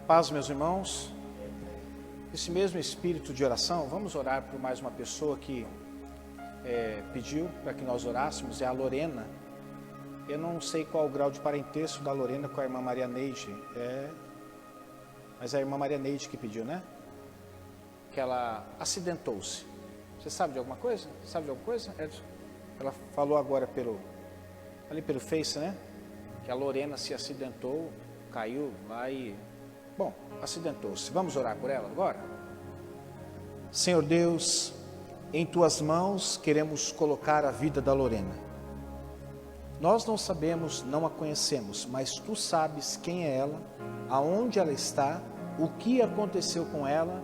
Paz, meus irmãos. Esse mesmo espírito de oração, vamos orar por mais uma pessoa que pediu para que nós orássemos, é a Lorena. Eu não sei qual o grau de parentesco da Lorena com a irmã Maria Neide, mas é a irmã Maria Neide que pediu, né? Que ela acidentou-se. Você sabe de alguma coisa? Sabe de alguma coisa, Edson? Ela falou agora ali pelo Face, né? Que a Lorena se acidentou, caiu lá e... Bom, acidentou-se. Vamos orar por ela agora? Senhor Deus, em Tuas mãos queremos colocar a vida da Lorena. Nós não sabemos, não a conhecemos, mas Tu sabes quem é ela, aonde ela está, o que aconteceu com ela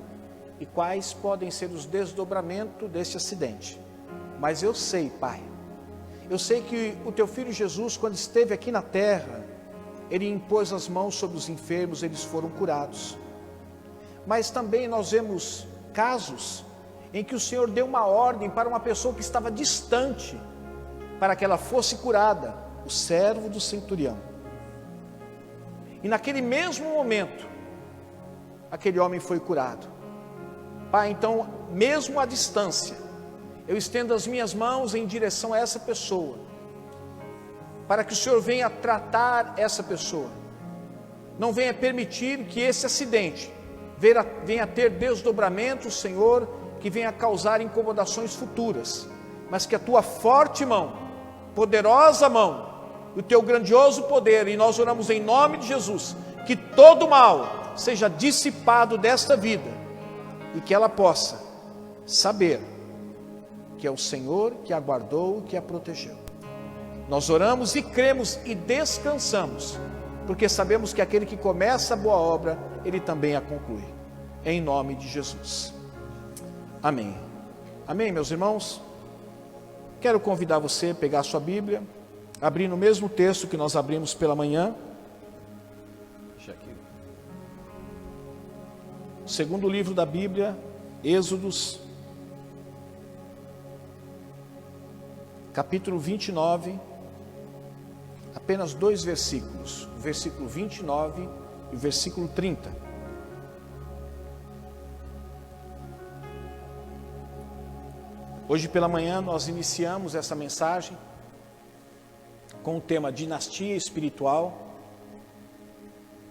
e quais podem ser os desdobramentos deste acidente. Mas eu sei, Pai, eu sei que o Teu Filho Jesus, quando esteve aqui na terra, Ele impôs as mãos sobre os enfermos, eles foram curados. Mas também nós vemos casos em que o Senhor deu uma ordem para uma pessoa que estava distante, para que ela fosse curada, o servo do centurião. E naquele mesmo momento, aquele homem foi curado. Pai, então, mesmo à distância, eu estendo as minhas mãos em direção a essa pessoa, para que o Senhor venha tratar essa pessoa, não venha permitir que esse acidente venha ter desdobramentos, Senhor, que venha causar incomodações futuras, mas que a Tua forte mão, poderosa mão, o Teu grandioso poder, e nós oramos em nome de Jesus, que todo mal seja dissipado desta vida, e que ela possa saber que é o Senhor que a guardou, que a protegeu. Nós oramos e cremos e descansamos, porque sabemos que aquele que começa a boa obra, Ele também a conclui. Em nome de Jesus. Amém. Amém, meus irmãos? Quero convidar você a pegar a sua Bíblia, abrir no mesmo texto que nós abrimos pela manhã. Deixa aqui. Segundo livro da Bíblia, Êxodos, capítulo 29, apenas 2 versículos, o versículo 29 e o versículo 30. Hoje pela manhã nós iniciamos essa mensagem com o tema dinastia espiritual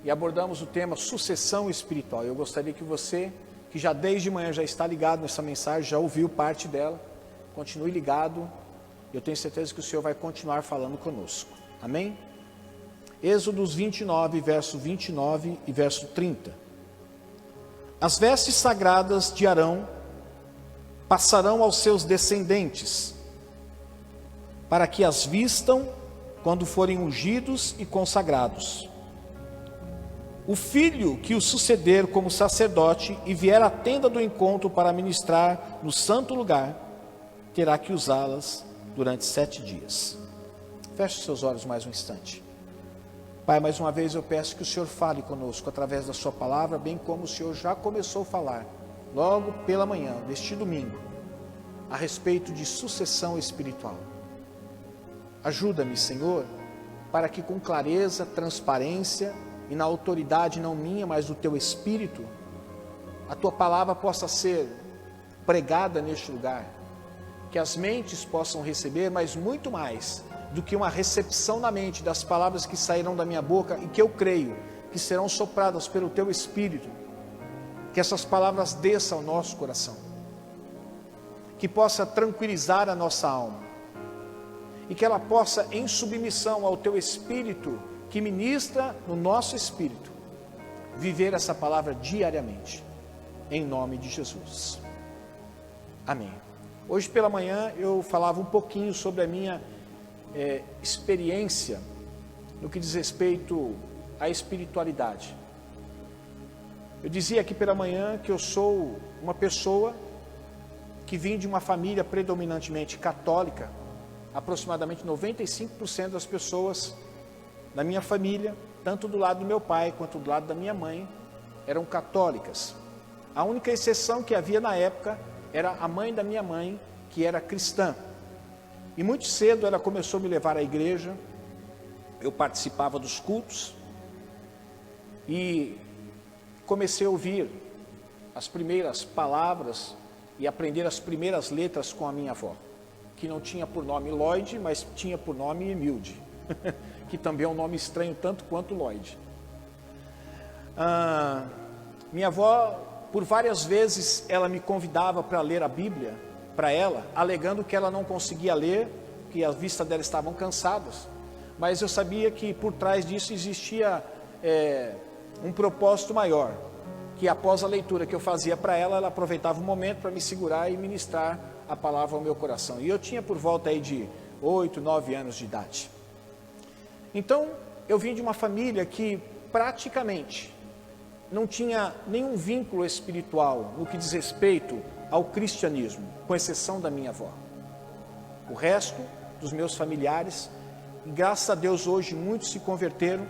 e abordamos o tema sucessão espiritual. Eu gostaria que você, que já desde manhã já está ligado nessa mensagem, já ouviu parte dela, continue ligado. Eu tenho certeza que o Senhor vai continuar falando conosco. Amém? Êxodos 29, verso 29 e verso 30. As vestes sagradas de Arão passarão aos seus descendentes, para que as vistam quando forem ungidos e consagrados. O filho que o suceder como sacerdote e vier à tenda do encontro para ministrar no santo lugar, terá que usá-las durante 7 dias. Feche os seus olhos mais um instante. Pai, mais uma vez eu peço que o Senhor fale conosco através da sua palavra, bem como o Senhor já começou a falar, logo pela manhã, deste domingo, a respeito de sucessão espiritual. Ajuda-me, Senhor, para que com clareza, transparência e na autoridade não minha, mas do Teu Espírito, a Tua palavra possa ser pregada neste lugar, que as mentes possam receber, mas muito mais do que uma recepção na mente das palavras que sairão da minha boca e que eu creio que serão sopradas pelo Teu Espírito, que essas palavras desçam ao nosso coração, que possa tranquilizar a nossa alma e que ela possa, em submissão ao Teu Espírito, que ministra no nosso espírito, viver essa palavra diariamente, em nome de Jesus. Amém. Hoje pela manhã eu falava um pouquinho sobre a minha experiência no que diz respeito à espiritualidade. Eu dizia aqui pela manhã que eu sou uma pessoa que vim de uma família predominantemente católica. Aproximadamente 95% das pessoas da minha família, tanto do lado do meu pai quanto do lado da minha mãe, eram católicas. A única exceção que havia na época era a mãe da minha mãe, que era cristã. E muito cedo ela começou a me levar à igreja, eu participava dos cultos, e comecei a ouvir as primeiras palavras e aprender as primeiras letras com a minha avó, que não tinha por nome Lloyd, mas tinha por nome Emilde, que também é um nome estranho tanto quanto Lloyd. Minha avó, por várias vezes, ela me convidava para ler a Bíblia para ela, alegando que ela não conseguia ler, que a vista dela estavam cansadas, mas eu sabia que por trás disso existia um propósito maior, que após a leitura que eu fazia para ela, ela aproveitava o momento para me segurar e ministrar a palavra ao meu coração. E eu tinha por volta aí de 8, 9 anos de idade. Então, eu vim de uma família que praticamente não tinha nenhum vínculo espiritual no que diz respeito ao cristianismo, com exceção da minha avó. O resto dos meus familiares, graças a Deus hoje muitos se converteram,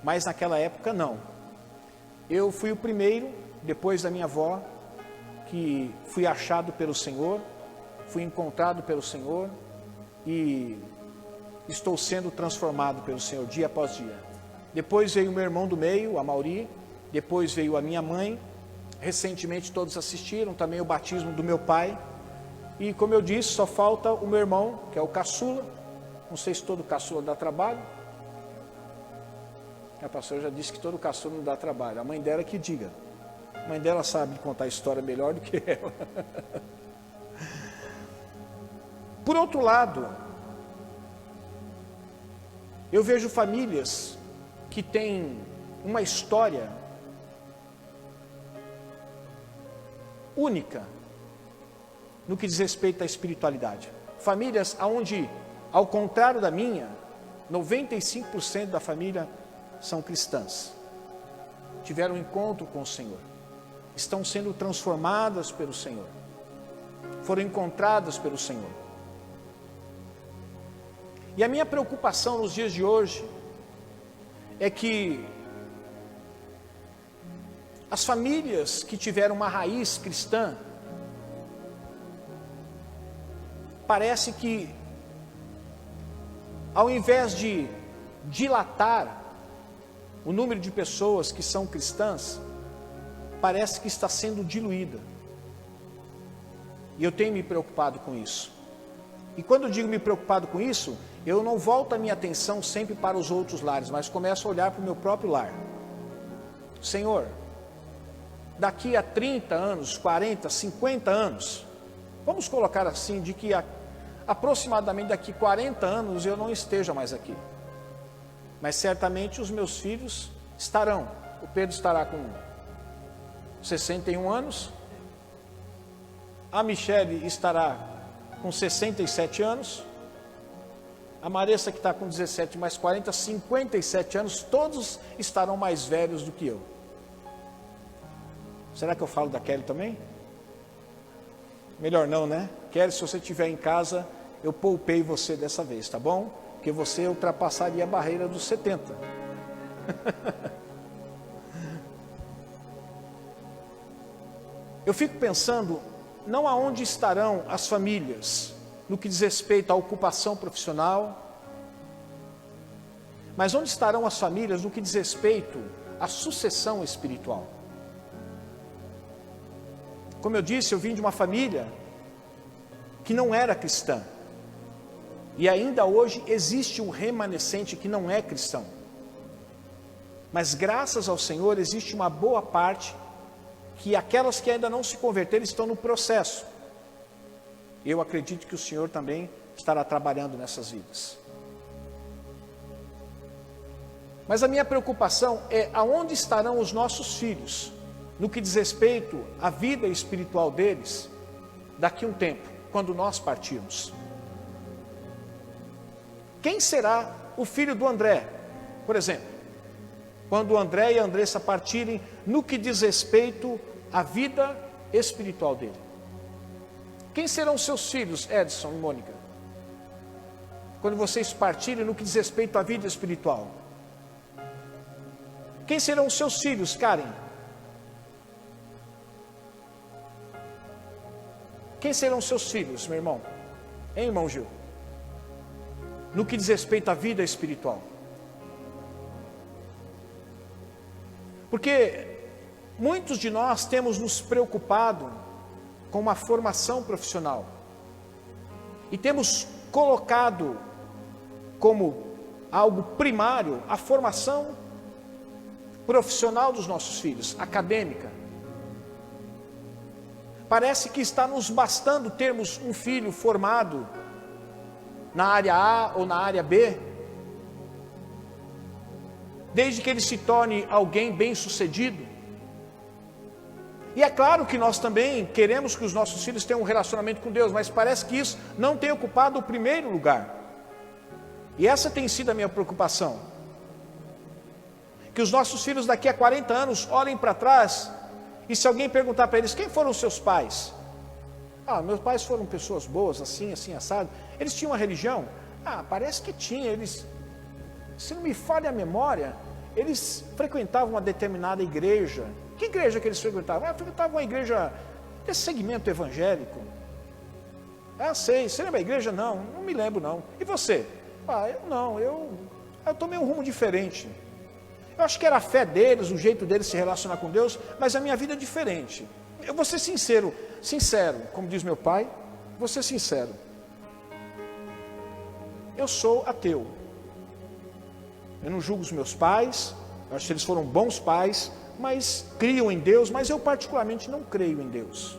mas naquela época não. Eu fui o primeiro, depois da minha avó, que fui achado pelo Senhor, fui encontrado pelo Senhor e estou sendo transformado pelo Senhor dia após dia. Depois veio o meu irmão do meio, a Mauri, depois veio a minha mãe, recentemente todos assistiram também o batismo do meu pai, e como eu disse, só falta o meu irmão, que é o caçula. Não sei se todo caçula dá trabalho. A pastora já disse que todo caçula não dá trabalho, a mãe dela que diga. A mãe dela sabe contar a história melhor do que ela. Por outro lado, eu vejo famílias que têm uma história única no que diz respeito à espiritualidade. Famílias onde, ao contrário da minha, 95% da família são cristãs. Tiveram um encontro com o Senhor. Estão sendo transformadas pelo Senhor. Foram encontradas pelo Senhor. E a minha preocupação nos dias de hoje é que as famílias que tiveram uma raiz cristã, parece que, ao invés de dilatar o número de pessoas que são cristãs, parece que está sendo diluída. E eu tenho me preocupado com isso. E quando eu digo me preocupado com isso, eu não volto a minha atenção sempre para os outros lares, mas começo a olhar para o meu próprio lar. Senhor, daqui a 30 anos, 40, 50 anos, vamos colocar assim, de que aproximadamente daqui 40 anos eu não esteja mais aqui. Mas certamente os meus filhos estarão. O Pedro estará com 61 anos. A Michele estará com 67 anos. A Maressa, que está com 17 mais 40, 57 anos. Todos estarão mais velhos do que eu. Será que eu falo da Kelly também? Melhor não, né? Kelly, se você estiver em casa, eu poupei você dessa vez, tá bom? Porque você ultrapassaria a barreira dos 70. Eu fico pensando, não aonde estarão as famílias, no que diz respeito à ocupação profissional, mas onde estarão as famílias no que diz respeito à sucessão espiritual. Como eu disse, eu vim de uma família que não era cristã. E ainda hoje existe um remanescente que não é cristão. Mas graças ao Senhor existe uma boa parte que aquelas que ainda não se converteram estão no processo. Eu acredito que o Senhor também estará trabalhando nessas vidas. Mas a minha preocupação é aonde estarão os nossos filhos, no que diz respeito à vida espiritual deles, daqui a um tempo, quando nós partirmos. Quem será o filho do André, por exemplo, quando o André e a Andressa partirem, no que diz respeito à vida espiritual dele? Quem serão seus filhos, Edson e Mônica, quando vocês partirem, no que diz respeito à vida espiritual? Quem serão seus filhos, Karen? Quem serão seus filhos, meu irmão? Hein, irmão Gil? No que diz respeito à vida espiritual. Porque muitos de nós temos nos preocupado com uma formação profissional e temos colocado como algo primário a formação profissional dos nossos filhos, acadêmica. Parece que está nos bastando termos um filho formado na área A ou na área B, desde que ele se torne alguém bem-sucedido. E é claro que nós também queremos que os nossos filhos tenham um relacionamento com Deus, mas parece que isso não tem ocupado o primeiro lugar. E essa tem sido a minha preocupação. Que os nossos filhos daqui a 40 anos olhem para trás e se alguém perguntar para eles, quem foram os seus pais? Ah, meus pais foram pessoas boas, assim, assim, assado. Eles tinham uma religião? Ah, parece que tinha. Eles, se não me falha a memória, eles frequentavam uma determinada igreja. Que igreja que eles frequentavam? Ah, frequentavam uma igreja desse segmento evangélico. Ah, sei. Você lembra a igreja? Não, não me lembro não. E você? Ah, eu não, eu tomei um rumo diferente. Eu acho que era a fé deles, o jeito deles se relacionar com Deus, mas a minha vida é diferente. Eu vou ser sincero, como diz meu pai, vou ser sincero. Eu sou ateu. Eu não julgo os meus pais, eu acho que eles foram bons pais, mas criam em Deus, mas eu particularmente não creio em Deus.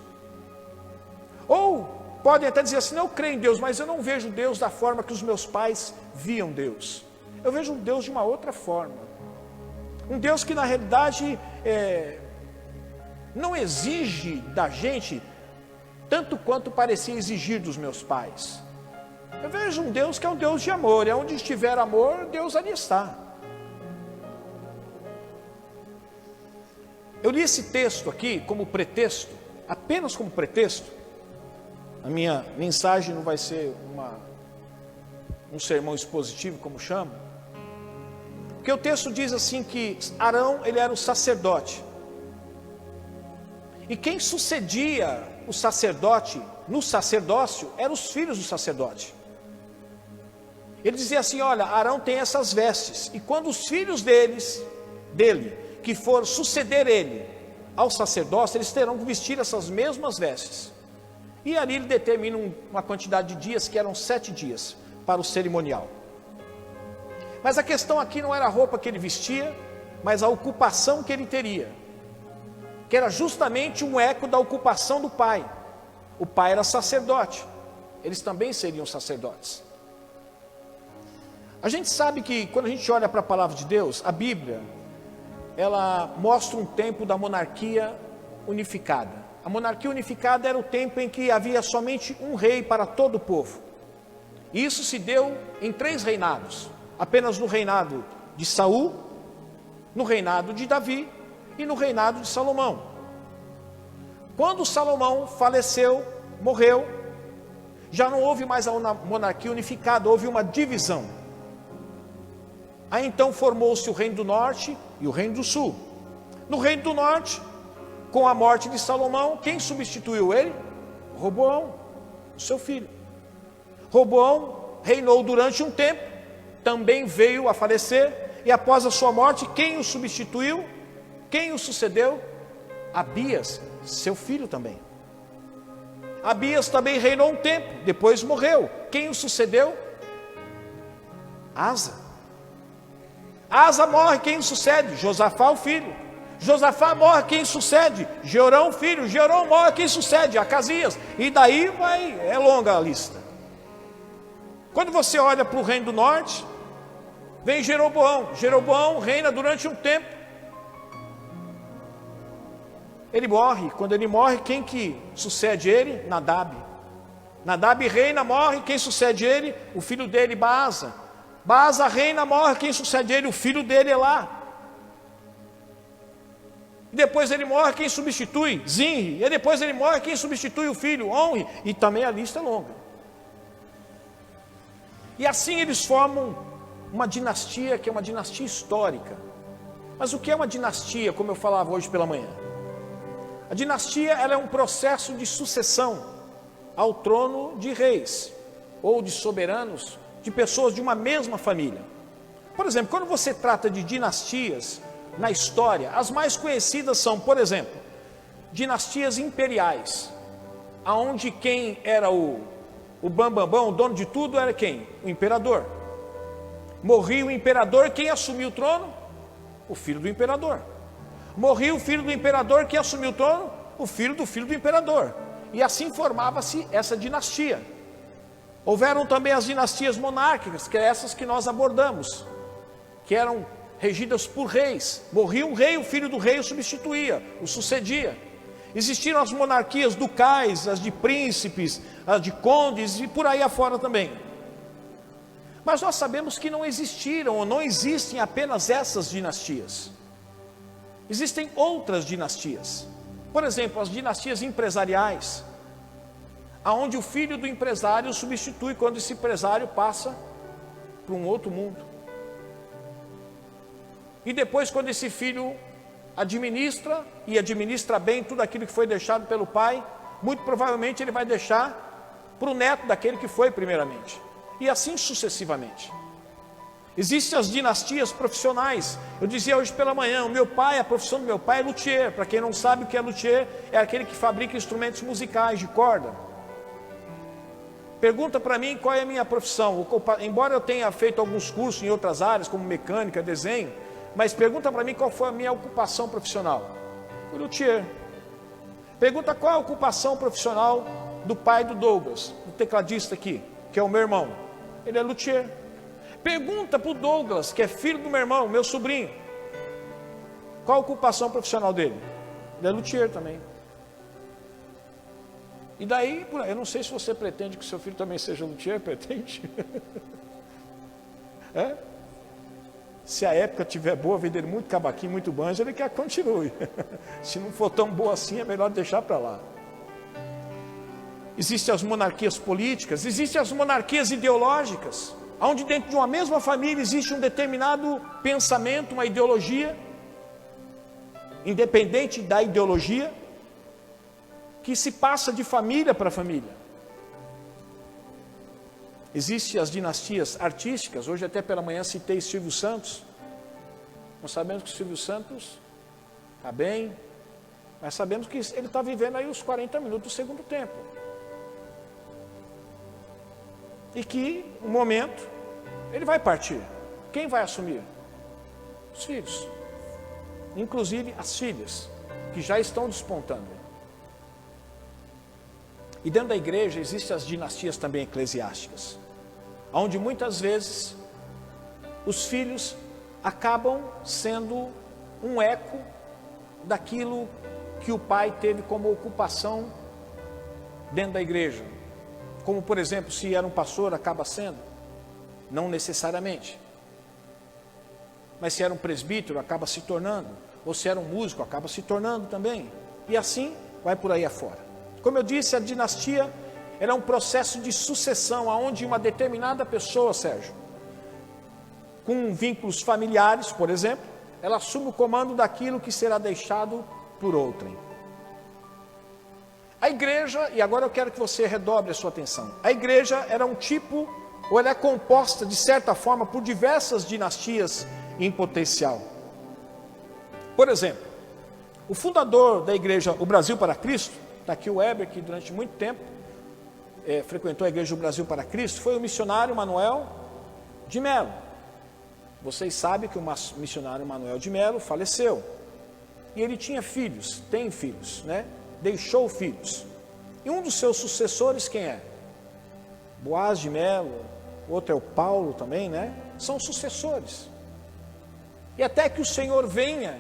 Ou podem até dizer assim, não, eu creio em Deus, mas eu não vejo Deus da forma que os meus pais viam Deus. Eu vejo Deus de uma outra forma. Um Deus que na realidade não exige da gente tanto quanto parecia exigir dos meus pais. Eu vejo um Deus que é um Deus de amor, e onde estiver amor, Deus ali está. Eu li esse texto aqui como pretexto, apenas como pretexto. A minha mensagem não vai ser um sermão expositivo, como chamo. Porque o texto diz assim que Arão, ele era o sacerdote. E quem sucedia o sacerdote no sacerdócio eram os filhos do sacerdote. Ele dizia assim, olha, Arão tem essas vestes. E quando os filhos dele, que for suceder ele ao sacerdócio, eles terão que vestir essas mesmas vestes. E ali ele determina uma quantidade de dias, que eram 7 dias, para o cerimonial. Mas a questão aqui não era a roupa que ele vestia, mas a ocupação que ele teria, que era justamente um eco da ocupação do pai. O pai era sacerdote, eles também seriam sacerdotes. A gente sabe que quando a gente olha para a palavra de Deus, a Bíblia, ela mostra um tempo da monarquia unificada. A monarquia unificada era o tempo em que havia somente um rei para todo o povo. E isso se deu em 3 reinados. Apenas no reinado de Saul, no reinado de Davi e no reinado de Salomão. Quando Salomão faleceu, morreu, já não houve mais a monarquia unificada, houve uma divisão. Aí então formou-se o reino do norte e o reino do sul. No reino do norte, com a morte de Salomão, quem substituiu ele? Roboão, o seu filho. Roboão reinou durante um tempo, também veio a falecer, e após a sua morte, quem o substituiu? Quem o sucedeu? Abias, seu filho também. Abias também reinou um tempo, depois morreu. Quem o sucedeu? Asa. Asa morre, quem o sucede? Josafá, o filho. Josafá morre, quem sucede? Jeorão, o filho. Jeorão morre, quem sucede? Acasias. E daí é longa a lista. Quando você olha para o reino do norte, vem Jeroboão. Jeroboão reina durante um tempo. Ele morre. Quando ele morre, quem que sucede ele? Nadab. Nadab reina, morre. Quem sucede ele? O filho dele, Baasa. Baasa reina, morre. Quem sucede ele? O filho dele, Elá. E depois ele morre, quem substitui? Zinri. E depois ele morre, quem substitui o filho? Onri. E também a lista é longa. E assim eles formam uma dinastia que é uma dinastia histórica. Mas o que é uma dinastia, como eu falava hoje pela manhã? A dinastia, ela é um processo de sucessão ao trono de reis, ou de soberanos, de pessoas de uma mesma família. Por exemplo, quando você trata de dinastias, na história, as mais conhecidas são, por exemplo, dinastias imperiais, aonde quem era o bambambão, o dono de tudo era quem? O imperador. Morria o imperador, quem assumiu o trono? O filho do imperador. Morria o filho do imperador, quem assumiu o trono? O filho do imperador. E assim formava-se essa dinastia. Houveram também as dinastias monárquicas, que é essas que nós abordamos, que eram regidas por reis. Morria um rei, o filho do rei o substituía, o sucedia. Existiram as monarquias ducais, as de príncipes, as de condes e por aí afora também. Mas nós sabemos que não existiram ou não existem apenas essas dinastias. Existem outras dinastias. Por exemplo, as dinastias empresariais, aonde o filho do empresário substitui quando esse empresário passa para um outro mundo. E depois, quando esse filho administra e administra bem tudo aquilo que foi deixado pelo pai, muito provavelmente ele vai deixar para o neto daquele que foi primeiramente. E assim sucessivamente. Existem as dinastias profissionais. Eu dizia hoje pela manhã, a profissão do meu pai é luthier. Para quem não sabe o que é luthier, é aquele que fabrica instrumentos musicais de corda. Pergunta para mim qual é a minha profissão. Embora eu tenha feito alguns cursos em outras áreas, como mecânica, desenho, mas pergunta para mim qual foi a minha ocupação profissional. Fui luthier. Pergunta qual é a ocupação profissional do pai do Douglas, o tecladista aqui, que é o meu irmão. Ele é luthier. Pergunta para o Douglas, que é filho do meu irmão, meu sobrinho, qual a ocupação profissional dele? Ele é luthier também. E daí, eu não sei se você pretende que o seu filho também seja luthier, pretende? É? Se a época estiver boa, vender muito cavaquinho, muito banjo, ele quer que continue. Se não for tão boa assim, é melhor deixar para lá. Existem as monarquias políticas, existem as monarquias ideológicas, onde dentro de uma mesma família existe um determinado pensamento, uma ideologia, independente da ideologia, que se passa de família para família. Existem as dinastias artísticas. Hoje até pela manhã citei Silvio Santos. Nós sabemos que o Silvio Santos está bem, mas sabemos que ele está vivendo aí os 40 minutos do segundo tempo. E que, um momento, ele vai partir. Quem vai assumir? Os filhos. Inclusive as filhas, que já estão despontando. E dentro da igreja existem as dinastias também eclesiásticas, onde muitas vezes os filhos acabam sendo um eco daquilo que o pai teve como ocupação dentro da igreja. Como, por exemplo, se era um pastor, acaba sendo, não necessariamente. Mas se era um presbítero, acaba se tornando. Ou se era um músico, acaba se tornando também. E assim vai por aí afora. Como eu disse, a dinastia era um processo de sucessão, onde uma determinada pessoa, Sérgio, com vínculos familiares, por exemplo, ela assume o comando daquilo que será deixado por outrem. A igreja, e agora eu quero que você redobre a sua atenção, a igreja era um tipo, ou ela é composta de certa forma por diversas dinastias em potencial. Por exemplo, o fundador da igreja, o Brasil para Cristo, está aqui o Weber, que durante muito tempo frequentou a igreja do Brasil para Cristo, foi o missionário Manuel de Melo. Vocês sabem que o missionário Manuel de Melo faleceu. E ele tinha filhos, tem filhos, né? Deixou filhos. E um dos seus sucessores quem é? Boaz de Melo, outro é o Paulo também, né? São sucessores. E até que o Senhor venha,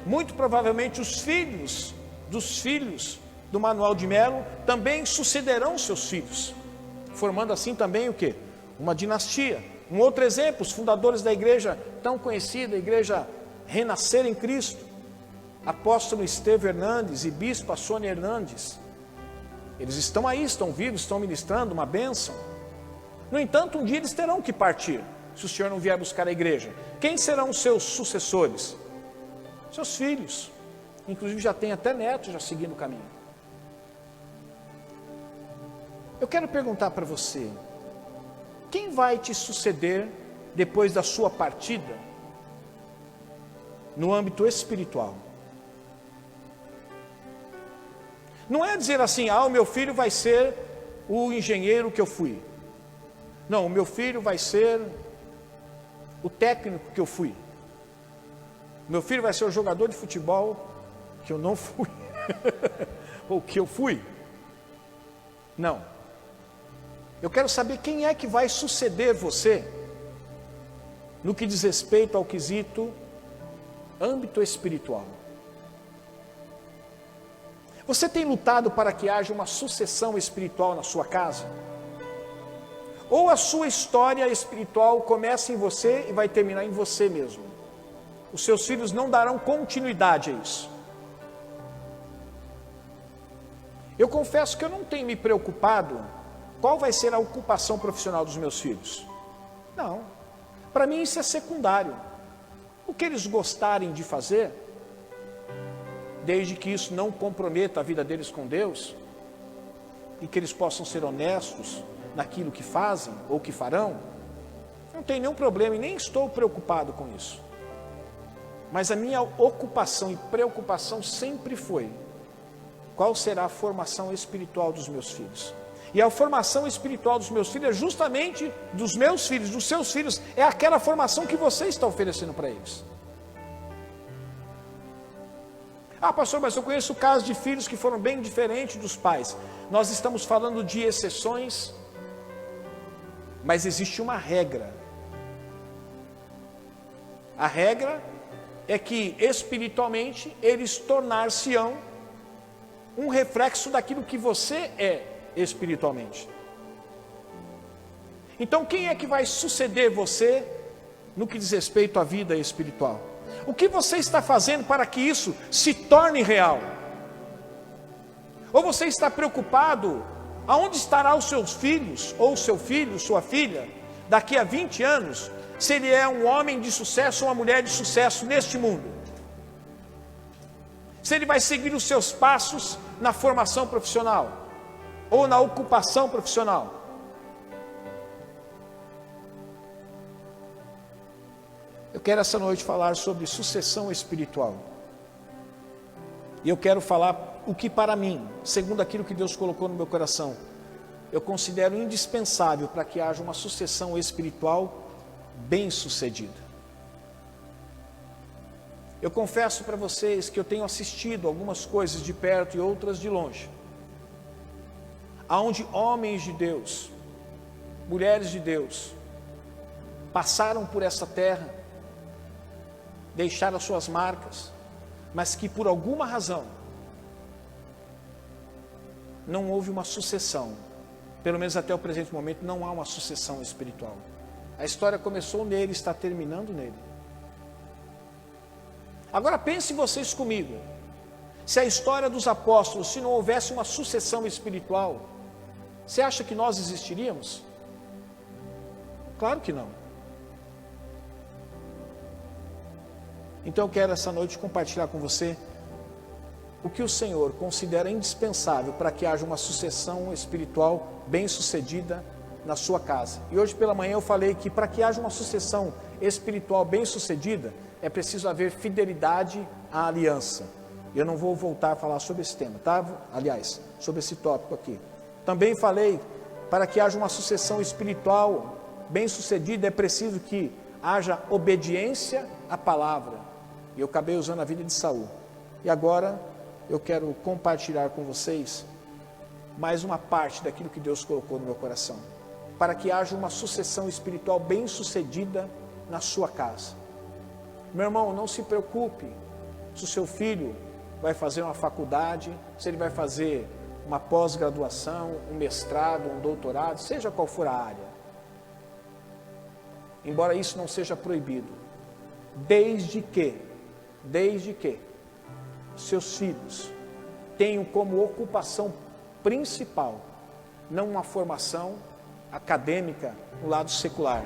muito provavelmente os filhos dos filhos do Manuel de Melo também sucederão seus filhos, formando assim também o quê? Uma dinastia. Um outro exemplo, os fundadores da igreja tão conhecida, a igreja Renascer em Cristo, apóstolo Estevão Hernandes e bispa Sônia Hernandes. Eles estão aí, estão vivos, estão ministrando uma bênção. No entanto, um dia eles terão que partir, se o Senhor não vier buscar a igreja. Quem serão os seus sucessores? Seus filhos. Inclusive já tem até netos já seguindo o caminho. Eu quero perguntar para você, quem vai te suceder depois da sua partida? no âmbito espiritual. Não é dizer assim, o meu filho vai ser o engenheiro que eu fui. Não, o meu filho vai ser o técnico que eu fui. Meu filho vai ser o jogador de futebol que eu não fui. Ou que eu fui. Não. Eu quero saber quem é que vai suceder você no que diz respeito ao quesito âmbito espiritual. Você tem lutado para que haja uma sucessão espiritual na sua casa? Ou a sua história espiritual começa em você e vai terminar em você mesmo? Os seus filhos não darão continuidade a isso. Eu confesso que eu não tenho me preocupado qual vai ser a ocupação profissional dos meus filhos. Não, para mim isso é secundário. O que eles gostarem de fazer, desde que isso não comprometa a vida deles com Deus, e que eles possam ser honestos naquilo que fazem ou que farão, não tem nenhum problema e nem estou preocupado com isso. Mas a minha ocupação e preocupação sempre foi: qual será a formação espiritual dos meus filhos? E a formação espiritual dos meus filhos é justamente dos meus filhos, dos seus filhos, é aquela formação que você está oferecendo para eles. Pastor, mas eu conheço casos de filhos que foram bem diferentes dos pais. Nós estamos falando de exceções, mas existe uma regra. A regra é que espiritualmente eles tornar-se-ão um reflexo daquilo que você é espiritualmente. Então quem é que vai suceder você no que diz respeito à vida espiritual? O que você está fazendo para que isso se torne real? Ou você está preocupado aonde estará os seus filhos, ou seu filho, sua filha, daqui a 20 anos, se ele é um homem de sucesso ou uma mulher de sucesso neste mundo? Se ele vai seguir os seus passos na formação profissional, ou na ocupação profissional? Eu quero essa noite falar sobre sucessão espiritual. E eu quero falar o que para mim, segundo aquilo que Deus colocou no meu coração, eu considero indispensável para que haja uma sucessão espiritual bem-sucedida. Eu confesso para vocês que eu tenho assistido algumas coisas de perto e outras de longe, aonde homens de Deus, mulheres de Deus, passaram por essa terra, deixaram as suas marcas, mas que por alguma razão não houve uma sucessão, pelo menos até o presente momento não há uma sucessão espiritual. A história começou nele, está terminando nele. Agora pensem vocês comigo, se a história dos apóstolos, se não houvesse uma sucessão espiritual, você acha que nós existiríamos? Claro que não. Então eu quero essa noite compartilhar com você o que o Senhor considera indispensável para que haja uma sucessão espiritual bem-sucedida na sua casa. E hoje pela manhã eu falei que para que haja uma sucessão espiritual bem-sucedida, é preciso haver fidelidade à aliança. Eu não vou voltar a falar sobre esse tema, tá? Aliás, sobre esse tópico aqui. Também falei, para que haja uma sucessão espiritual bem-sucedida, é preciso que haja obediência à palavra. E eu acabei usando a vida de Saul. E agora eu quero compartilhar com vocês mais uma parte daquilo que Deus colocou no meu coração, para que haja uma sucessão espiritual bem-sucedida na sua casa. Meu irmão, não se preocupe se o seu filho vai fazer uma faculdade, se ele vai fazer uma pós-graduação, um mestrado, um doutorado, seja qual for a área. Embora isso não seja proibido, desde que seus filhos tenham como ocupação principal, não uma formação acadêmica no lado secular,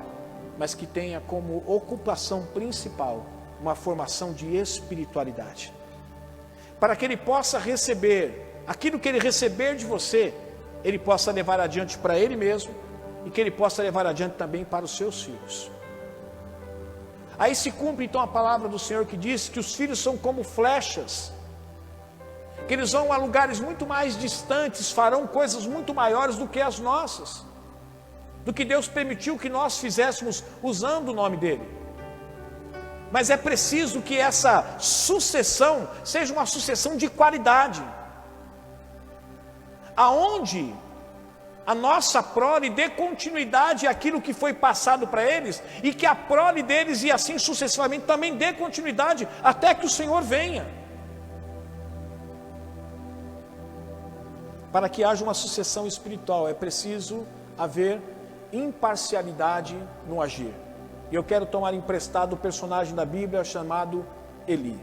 mas que tenha como ocupação principal uma formação de espiritualidade, para que ele possa receber aquilo que ele receber de você, ele possa levar adiante para ele mesmo e que ele possa levar adiante também para os seus filhos. Aí se cumpre então a palavra do Senhor que diz que os filhos são como flechas, que eles vão a lugares muito mais distantes, farão coisas muito maiores do que as nossas, do que Deus permitiu que nós fizéssemos usando o nome dEle. Mas é preciso que essa sucessão seja uma sucessão de qualidade, aonde a nossa prole dê continuidade àquilo que foi passado para eles, e que a prole deles, e assim sucessivamente, também dê continuidade até que o Senhor venha. Para que haja uma sucessão espiritual, é preciso haver imparcialidade no agir. E eu quero tomar emprestado o personagem da Bíblia chamado Eli.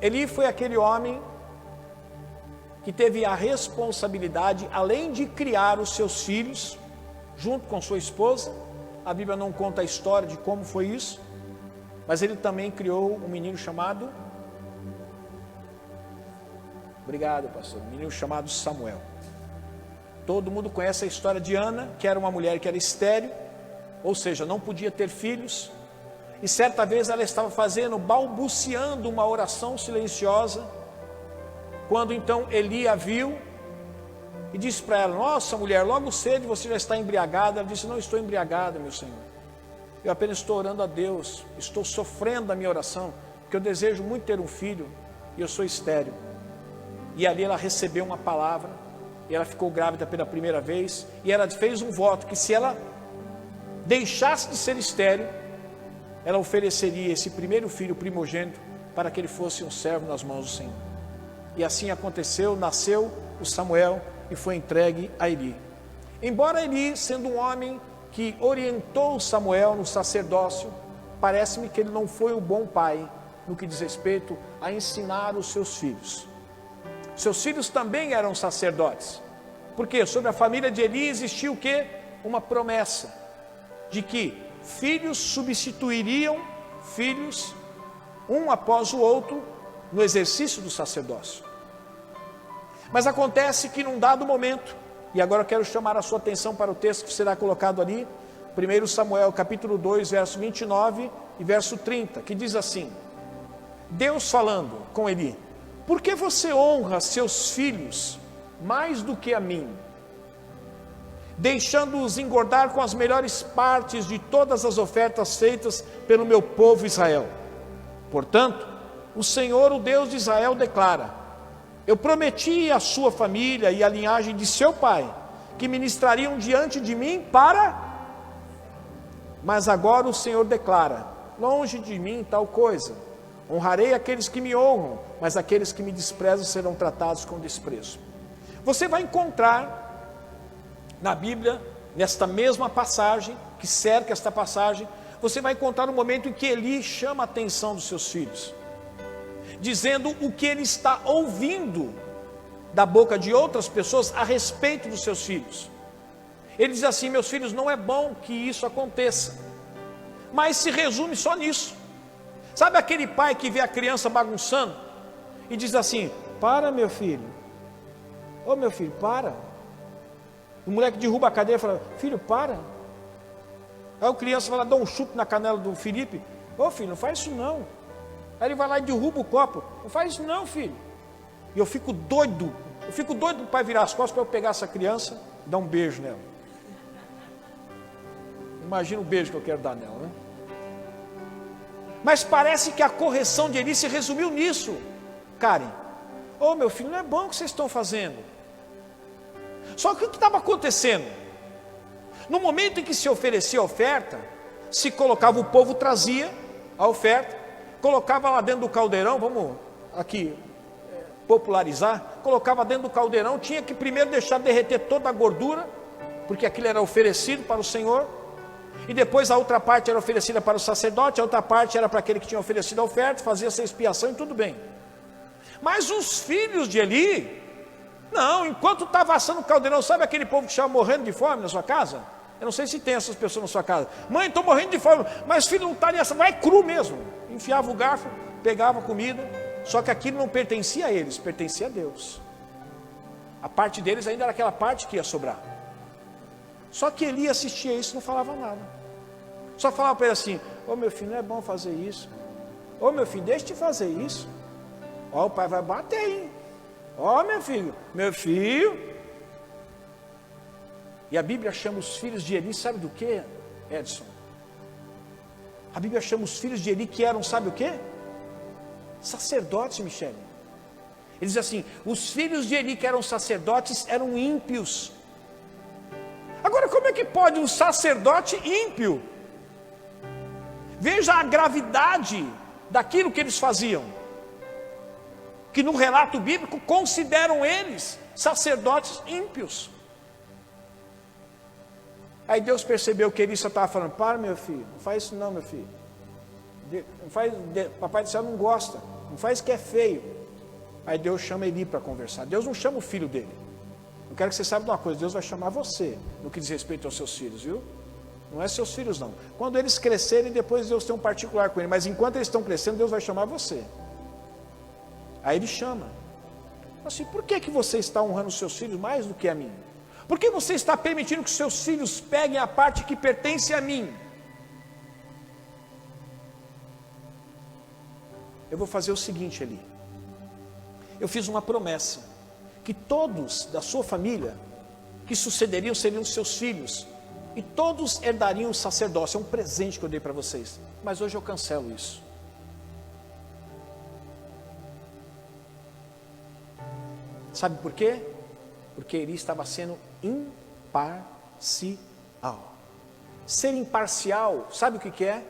Eli foi aquele homem que teve a responsabilidade, além de criar os seus filhos, junto com sua esposa. A Bíblia não conta a história de como foi isso, mas ele também criou um menino chamado, obrigado pastor, um menino chamado Samuel. Todo mundo conhece a história de Ana, que era uma mulher que era estéril, ou seja, não podia ter filhos, e certa vez ela estava balbuciando uma oração silenciosa, quando então Eli a viu e disse para ela: nossa mulher, logo cedo você já está embriagada. Ela disse: não estou embriagada, meu Senhor, eu apenas estou orando a Deus, estou sofrendo a minha oração, porque eu desejo muito ter um filho, e eu sou estéril. E ali ela recebeu uma palavra, e ela ficou grávida pela primeira vez, e ela fez um voto, que se ela deixasse de ser estéril, ela ofereceria esse primeiro filho primogênito, para que ele fosse um servo nas mãos do Senhor. E assim aconteceu, nasceu o Samuel e foi entregue a Eli. Embora Eli, sendo um homem que orientou Samuel no sacerdócio, parece-me que ele não foi um bom pai no que diz respeito a ensinar os seus filhos. Seus filhos também eram sacerdotes, porque sobre a família de Eli existia o quê? Uma promessa de que filhos substituiriam filhos, um após o outro, no exercício do sacerdócio. Mas acontece que num dado momento, e agora eu quero chamar a sua atenção para o texto que será colocado ali, 1 Samuel capítulo 2, verso 29 e verso 30, que diz assim: Deus falando com Eli: por que você honra seus filhos mais do que a mim, deixando-os engordar com as melhores partes de todas as ofertas feitas pelo meu povo Israel? Portanto, o Senhor, o Deus de Israel, declara: eu prometi à sua família e à linhagem de seu pai, que ministrariam diante de mim mas agora o Senhor declara: longe de mim tal coisa, honrarei aqueles que me honram, mas aqueles que me desprezam serão tratados com desprezo. Você vai encontrar na Bíblia, nesta mesma passagem, que cerca esta passagem, você vai encontrar um momento em que Eli chama a atenção dos seus filhos, dizendo o que ele está ouvindo da boca de outras pessoas a respeito dos seus filhos. Ele diz assim: meus filhos, não é bom que isso aconteça, mas se resume só nisso. Sabe aquele pai que vê a criança bagunçando e diz assim: para meu filho, ô meu filho, para. O moleque derruba a cadeira e fala: filho, para. Aí o criança vai lá, dá um chute na canela do Felipe: ô filho, não faz isso não. Aí ele vai lá e derruba o copo: não faz isso não, filho. E eu fico doido para o pai virar as costas para eu pegar essa criança e dar um beijo nela. Imagina o beijo que eu quero dar nela, né? Mas parece que a correção de Eli se resumiu nisso. Karen: ô meu filho, não é bom o que vocês estão fazendo. Só que o que estava acontecendo? No momento em que se oferecia a oferta, se colocava, o povo trazia a oferta, colocava lá dentro do caldeirão, vamos aqui popularizar, colocava dentro do caldeirão, tinha que primeiro deixar derreter toda a gordura, porque aquilo era oferecido para o Senhor, e depois a outra parte era oferecida para o sacerdote, a outra parte era para aquele que tinha oferecido a oferta, fazia essa expiação e tudo bem. Mas os filhos de Eli, não, enquanto estava assando o caldeirão, sabe aquele povo que estava morrendo de fome na sua casa? Eu não sei se tem essas pessoas na sua casa: mãe, estou morrendo de fome, mas filho, não está nessa, vai cru mesmo. Enfiava o garfo, pegava a comida, só que aquilo não pertencia a eles, pertencia a Deus. A parte deles ainda era aquela parte que ia sobrar. Só que Eli assistia isso e não falava nada. Só falava para ele assim: Ô meu filho, não é bom fazer isso. Ô meu filho, deixa de fazer isso. Ó, o pai vai bater, hein? Ó meu filho. E a Bíblia chama os filhos de Eli, sabe do que, Edson? A Bíblia chama os filhos de Eli que eram, sabe o que? Sacerdotes, Michele. Ele diz assim, os filhos de Eli que eram sacerdotes eram ímpios. Agora, como é que pode um sacerdote ímpio? Veja a gravidade daquilo que eles faziam. Que no relato bíblico consideram eles sacerdotes ímpios. Aí Deus percebeu que Eli só estava falando, para meu filho, não faz isso não, meu filho. Não faz, papai do céu não gosta, não faz que é feio. Aí Deus chama Eli para conversar. Deus não chama o filho dele. Eu quero que você saiba de uma coisa, Deus vai chamar você no que diz respeito aos seus filhos, viu? Não é seus filhos não. Quando eles crescerem, depois Deus tem um particular com ele. Mas enquanto eles estão crescendo, Deus vai chamar você. Aí ele chama. Assim, por que você está honrando os seus filhos mais do que a mim? Por que você está permitindo que seus filhos peguem a parte que pertence a mim? Eu vou fazer o seguinte, Eli. Eu fiz uma promessa, que todos da sua família, que sucederiam, seriam seus filhos, e todos herdariam o sacerdócio. É um presente que eu dei para vocês, mas hoje eu cancelo isso. Sabe por quê? Porque ele estava sendo imparcial. Ser imparcial, sabe o que é?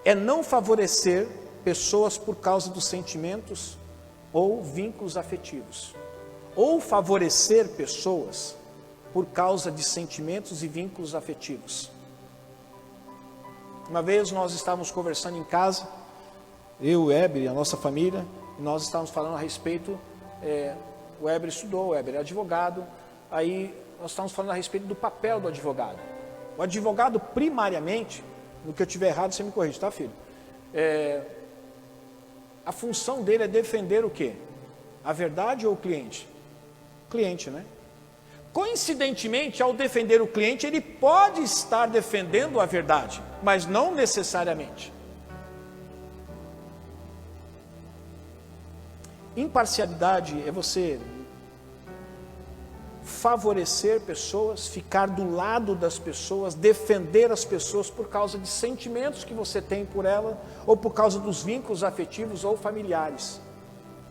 É não favorecer pessoas por causa dos sentimentos ou vínculos afetivos, ou favorecer pessoas por causa de sentimentos e vínculos afetivos. Uma vez nós estávamos conversando em casa, eu, o Heber e a nossa família, e nós estávamos falando a respeito, o Heber estudou, o Heber é advogado, aí nós estávamos falando a respeito do papel do advogado. O advogado, primariamente, no que eu tiver errado, você me corrige, tá, filho? A função dele é defender o quê? A verdade ou o cliente? Cliente, né? Coincidentemente, ao defender o cliente, ele pode estar defendendo a verdade, mas não necessariamente. Imparcialidade é você favorecer pessoas, ficar do lado das pessoas, defender as pessoas por causa de sentimentos que você tem por ela, ou por causa dos vínculos afetivos ou familiares.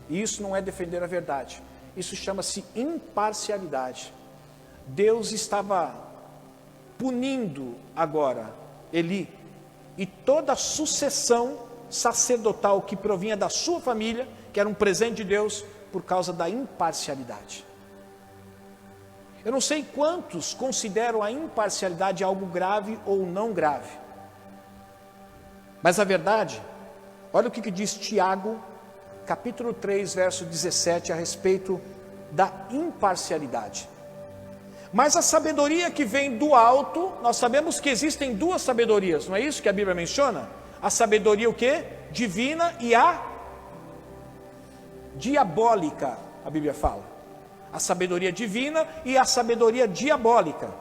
E isso não é defender a verdade, isso chama-se imparcialidade. Deus estava punindo agora Eli e toda a sucessão sacerdotal que provinha da sua família, que era um presente de Deus, por causa da imparcialidade. Eu não sei quantos consideram a imparcialidade algo grave ou não grave, mas a verdade, olha o que diz Tiago, capítulo 3, verso 17, a respeito da imparcialidade. Mas a sabedoria que vem do alto, nós sabemos que existem duas sabedorias, não é isso que a Bíblia menciona? A sabedoria o quê? Divina e a diabólica, a Bíblia fala. A sabedoria divina e a sabedoria diabólica.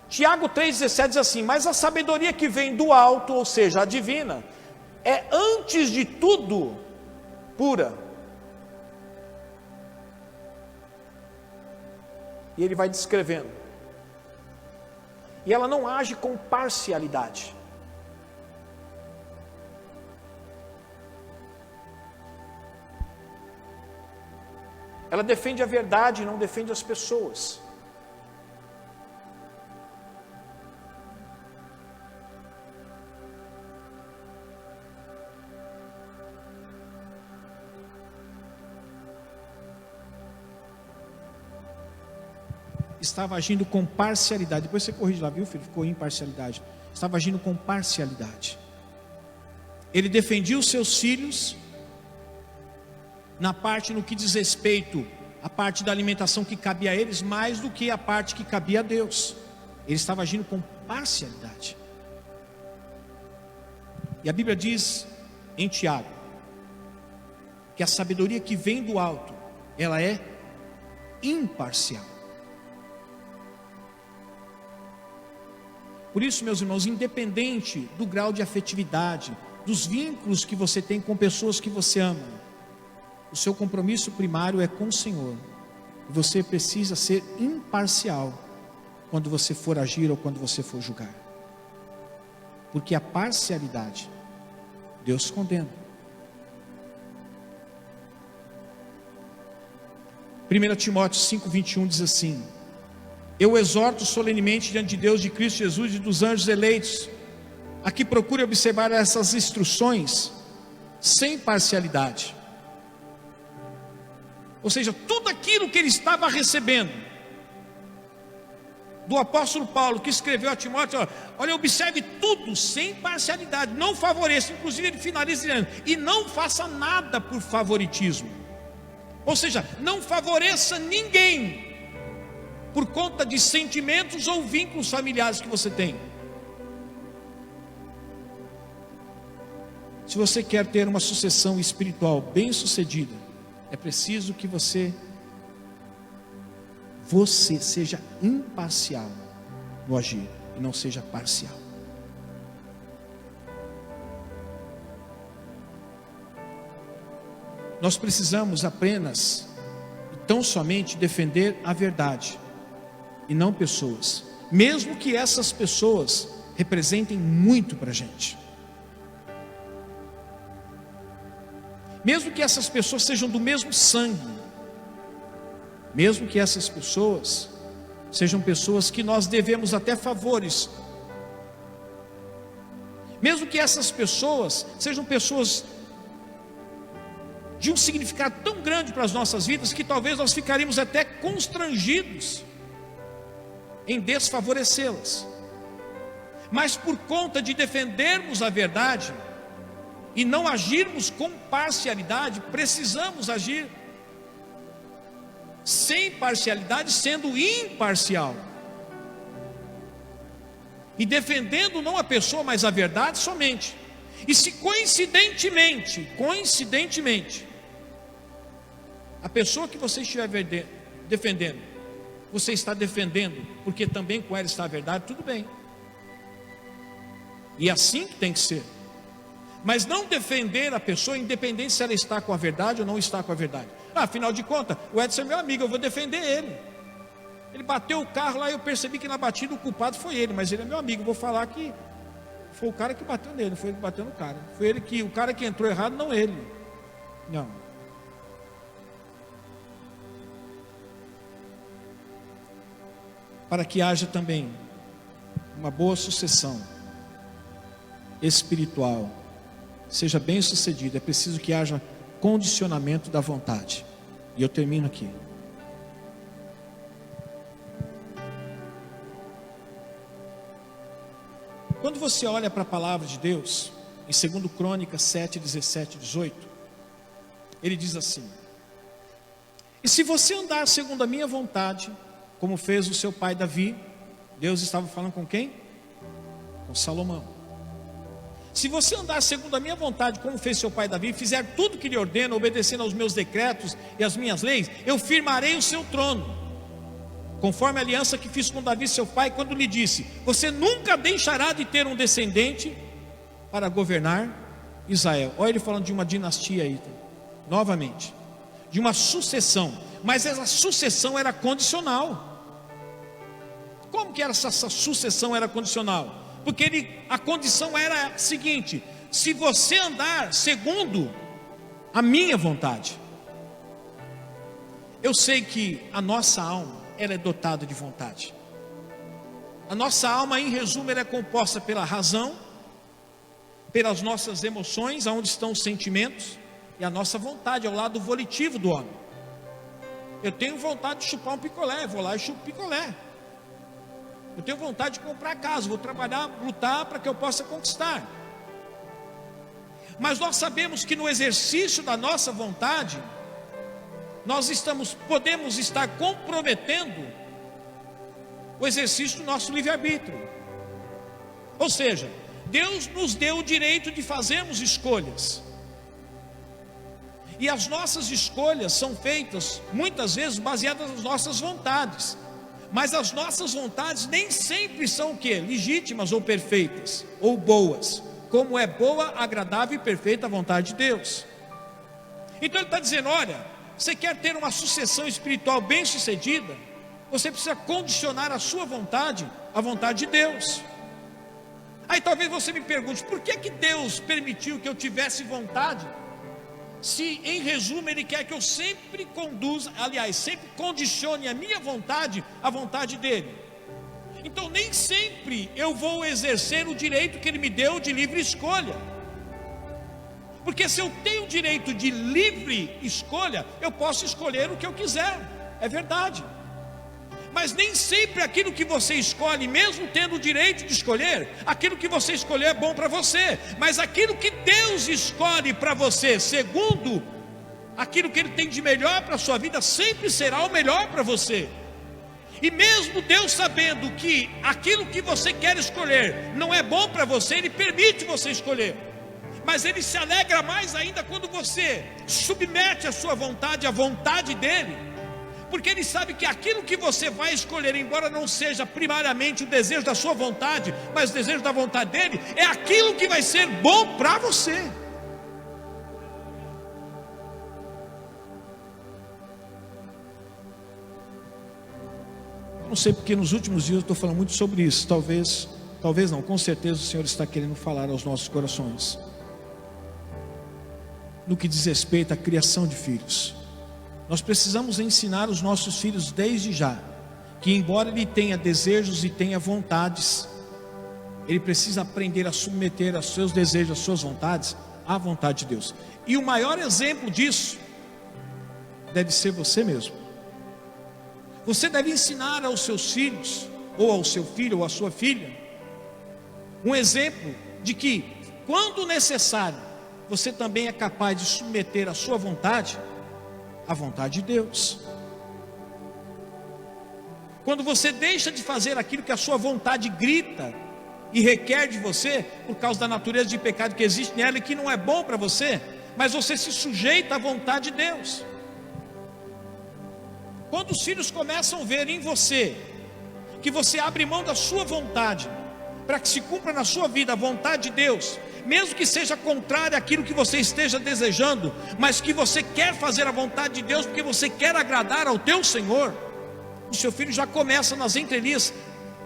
Tiago 3,17 diz assim, mas a sabedoria que vem do alto, ou seja, a divina, é antes de tudo pura. E ele vai descrevendo. E ela não age com parcialidade. Ela defende a verdade e não defende as pessoas. Estava agindo com parcialidade. Depois você corrige lá, viu, filho? Ficou imparcialidade. Estava agindo com parcialidade. Ele defendia os seus filhos na parte no que diz respeito à parte da alimentação que cabia a eles, mais do que a parte que cabia a Deus. Ele estava agindo com parcialidade. E a Bíblia diz em Tiago que a sabedoria que vem do alto, ela é imparcial. Por isso, meus irmãos, independente do grau de afetividade, dos vínculos que você tem com pessoas que você ama, o seu compromisso primário é com o Senhor. E você precisa ser imparcial quando você for agir ou quando você for julgar. Porque a parcialidade, Deus condena. 1 Timóteo 5,21 diz assim: eu exorto solenemente diante de Deus, de Cristo Jesus e dos anjos eleitos, a que procure observar essas instruções sem parcialidade. Ou seja, tudo aquilo que ele estava recebendo do apóstolo Paulo, que escreveu a Timóteo, olha, observe tudo sem parcialidade, não favoreça. Inclusive ele finaliza dizendo: e não faça nada por favoritismo. Ou seja, não favoreça ninguém por conta de sentimentos ou vínculos familiares que você tem. Se você quer ter uma sucessão espiritual bem sucedida, é preciso que você seja imparcial no agir e não seja parcial. Nós precisamos apenas e tão somente defender a verdade e não pessoas, mesmo que essas pessoas representem muito para a gente, mesmo que essas pessoas sejam do mesmo sangue, mesmo que essas pessoas sejam pessoas que nós devemos até favores, mesmo que essas pessoas sejam pessoas de um significado tão grande para as nossas vidas, que talvez nós ficaríamos até constrangidos em desfavorecê-las, mas por conta de defendermos a verdade e não agirmos com parcialidade, precisamos agir sem parcialidade, sendo imparcial e defendendo não a pessoa, mas a verdade somente. E se coincidentemente, a pessoa que você estiver defendendo, você está defendendo porque também com ela está a verdade, tudo bem, e assim que tem que ser. Mas não defender a pessoa independente se ela está com a verdade ou não está com a verdade. Afinal de contas, o Edson é meu amigo, eu vou defender ele. Ele bateu o carro lá e eu percebi que na batida o culpado foi ele, mas ele é meu amigo, eu vou falar que foi o cara que bateu nele, não foi ele que bateu no cara. Foi ele que, o cara que entrou errado, não ele. Não. Para que haja também uma boa sucessão espiritual, seja bem sucedida, é preciso que haja condicionamento da vontade. E eu termino aqui. Quando você olha para a palavra de Deus, em 2 Crônicas 7, 17 e 18, ele diz assim: e se você andar segundo a minha vontade, como fez o seu pai Davi, Deus estava falando com quem? Com Salomão. Se você andar segundo a minha vontade, como fez seu pai Davi, fizer tudo que lhe ordeno, obedecendo aos meus decretos e às minhas leis, eu firmarei o seu trono, conforme a aliança que fiz com Davi seu pai, quando lhe disse: você nunca deixará de ter um descendente para governar Israel. Olha ele falando de uma dinastia aí, novamente, de uma sucessão, mas essa sucessão era condicional. Como que essa sucessão era condicional? Porque a condição era a seguinte: se você andar segundo a minha vontade. Eu sei que a nossa alma, ela é dotada de vontade. A nossa alma, em resumo, ela é composta pela razão, pelas nossas emoções, aonde estão os sentimentos, e a nossa vontade é o lado volitivo do homem. Eu tenho vontade de chupar um picolé, vou lá e chupo picolé. Eu tenho vontade de comprar casa, vou trabalhar, lutar para que eu possa conquistar. Mas nós sabemos que no exercício da nossa vontade, nós podemos estar comprometendo o exercício do nosso livre-arbítrio. Ou seja, Deus nos deu o direito de fazermos escolhas. E as nossas escolhas são feitas muitas vezes baseadas nas nossas vontades. Mas as nossas vontades nem sempre são o quê? Legítimas ou perfeitas, ou boas, como é boa, agradável e perfeita a vontade de Deus. Então ele está dizendo, olha, você quer ter uma sucessão espiritual bem sucedida, você precisa condicionar a sua vontade à vontade de Deus. Aí talvez você me pergunte, por que Deus permitiu que eu tivesse vontade? Se em resumo Ele quer que eu sempre conduza, aliás, sempre condicione a minha vontade à vontade dEle. Então nem sempre eu vou exercer o direito que Ele me deu de livre escolha. Porque se eu tenho o direito de livre escolha, eu posso escolher o que eu quiser, é verdade. Mas nem sempre aquilo que você escolhe, mesmo tendo o direito de escolher, aquilo que você escolher é bom para você. Mas aquilo que Deus escolhe para você, segundo aquilo que Ele tem de melhor para a sua vida, sempre será o melhor para você. E mesmo Deus sabendo que aquilo que você quer escolher não é bom para você, Ele permite você escolher. Mas Ele se alegra mais ainda quando você submete a sua vontade à vontade dEle. Porque Ele sabe que aquilo que você vai escolher, embora não seja primariamente o desejo da sua vontade, mas o desejo da vontade dEle, é aquilo que vai ser bom para você. Não sei porque nos últimos dias eu estou falando muito sobre isso. Talvez não, com certeza o Senhor está querendo falar aos nossos corações. No que diz respeito à criação de filhos. Nós precisamos ensinar os nossos filhos desde já, que embora ele tenha desejos e tenha vontades, ele precisa aprender a submeter os seus desejos, as suas vontades, à vontade de Deus. E o maior exemplo disso, deve ser você mesmo. Você deve ensinar aos seus filhos, ou ao seu filho, ou à sua filha, um exemplo de que, quando necessário, você também é capaz de submeter a sua vontade à vontade de Deus. Quando você deixa de fazer aquilo que a sua vontade grita e requer de você, por causa da natureza de pecado que existe nela e que não é bom para você, mas você se sujeita à vontade de Deus. Quando os filhos começam a ver em você que você abre mão da sua vontade para que se cumpra na sua vida a vontade de Deus, mesmo que seja contrário àquilo que você esteja desejando, mas que você quer fazer a vontade de Deus porque você quer agradar ao teu Senhor, o seu filho já começa nas entrelinhas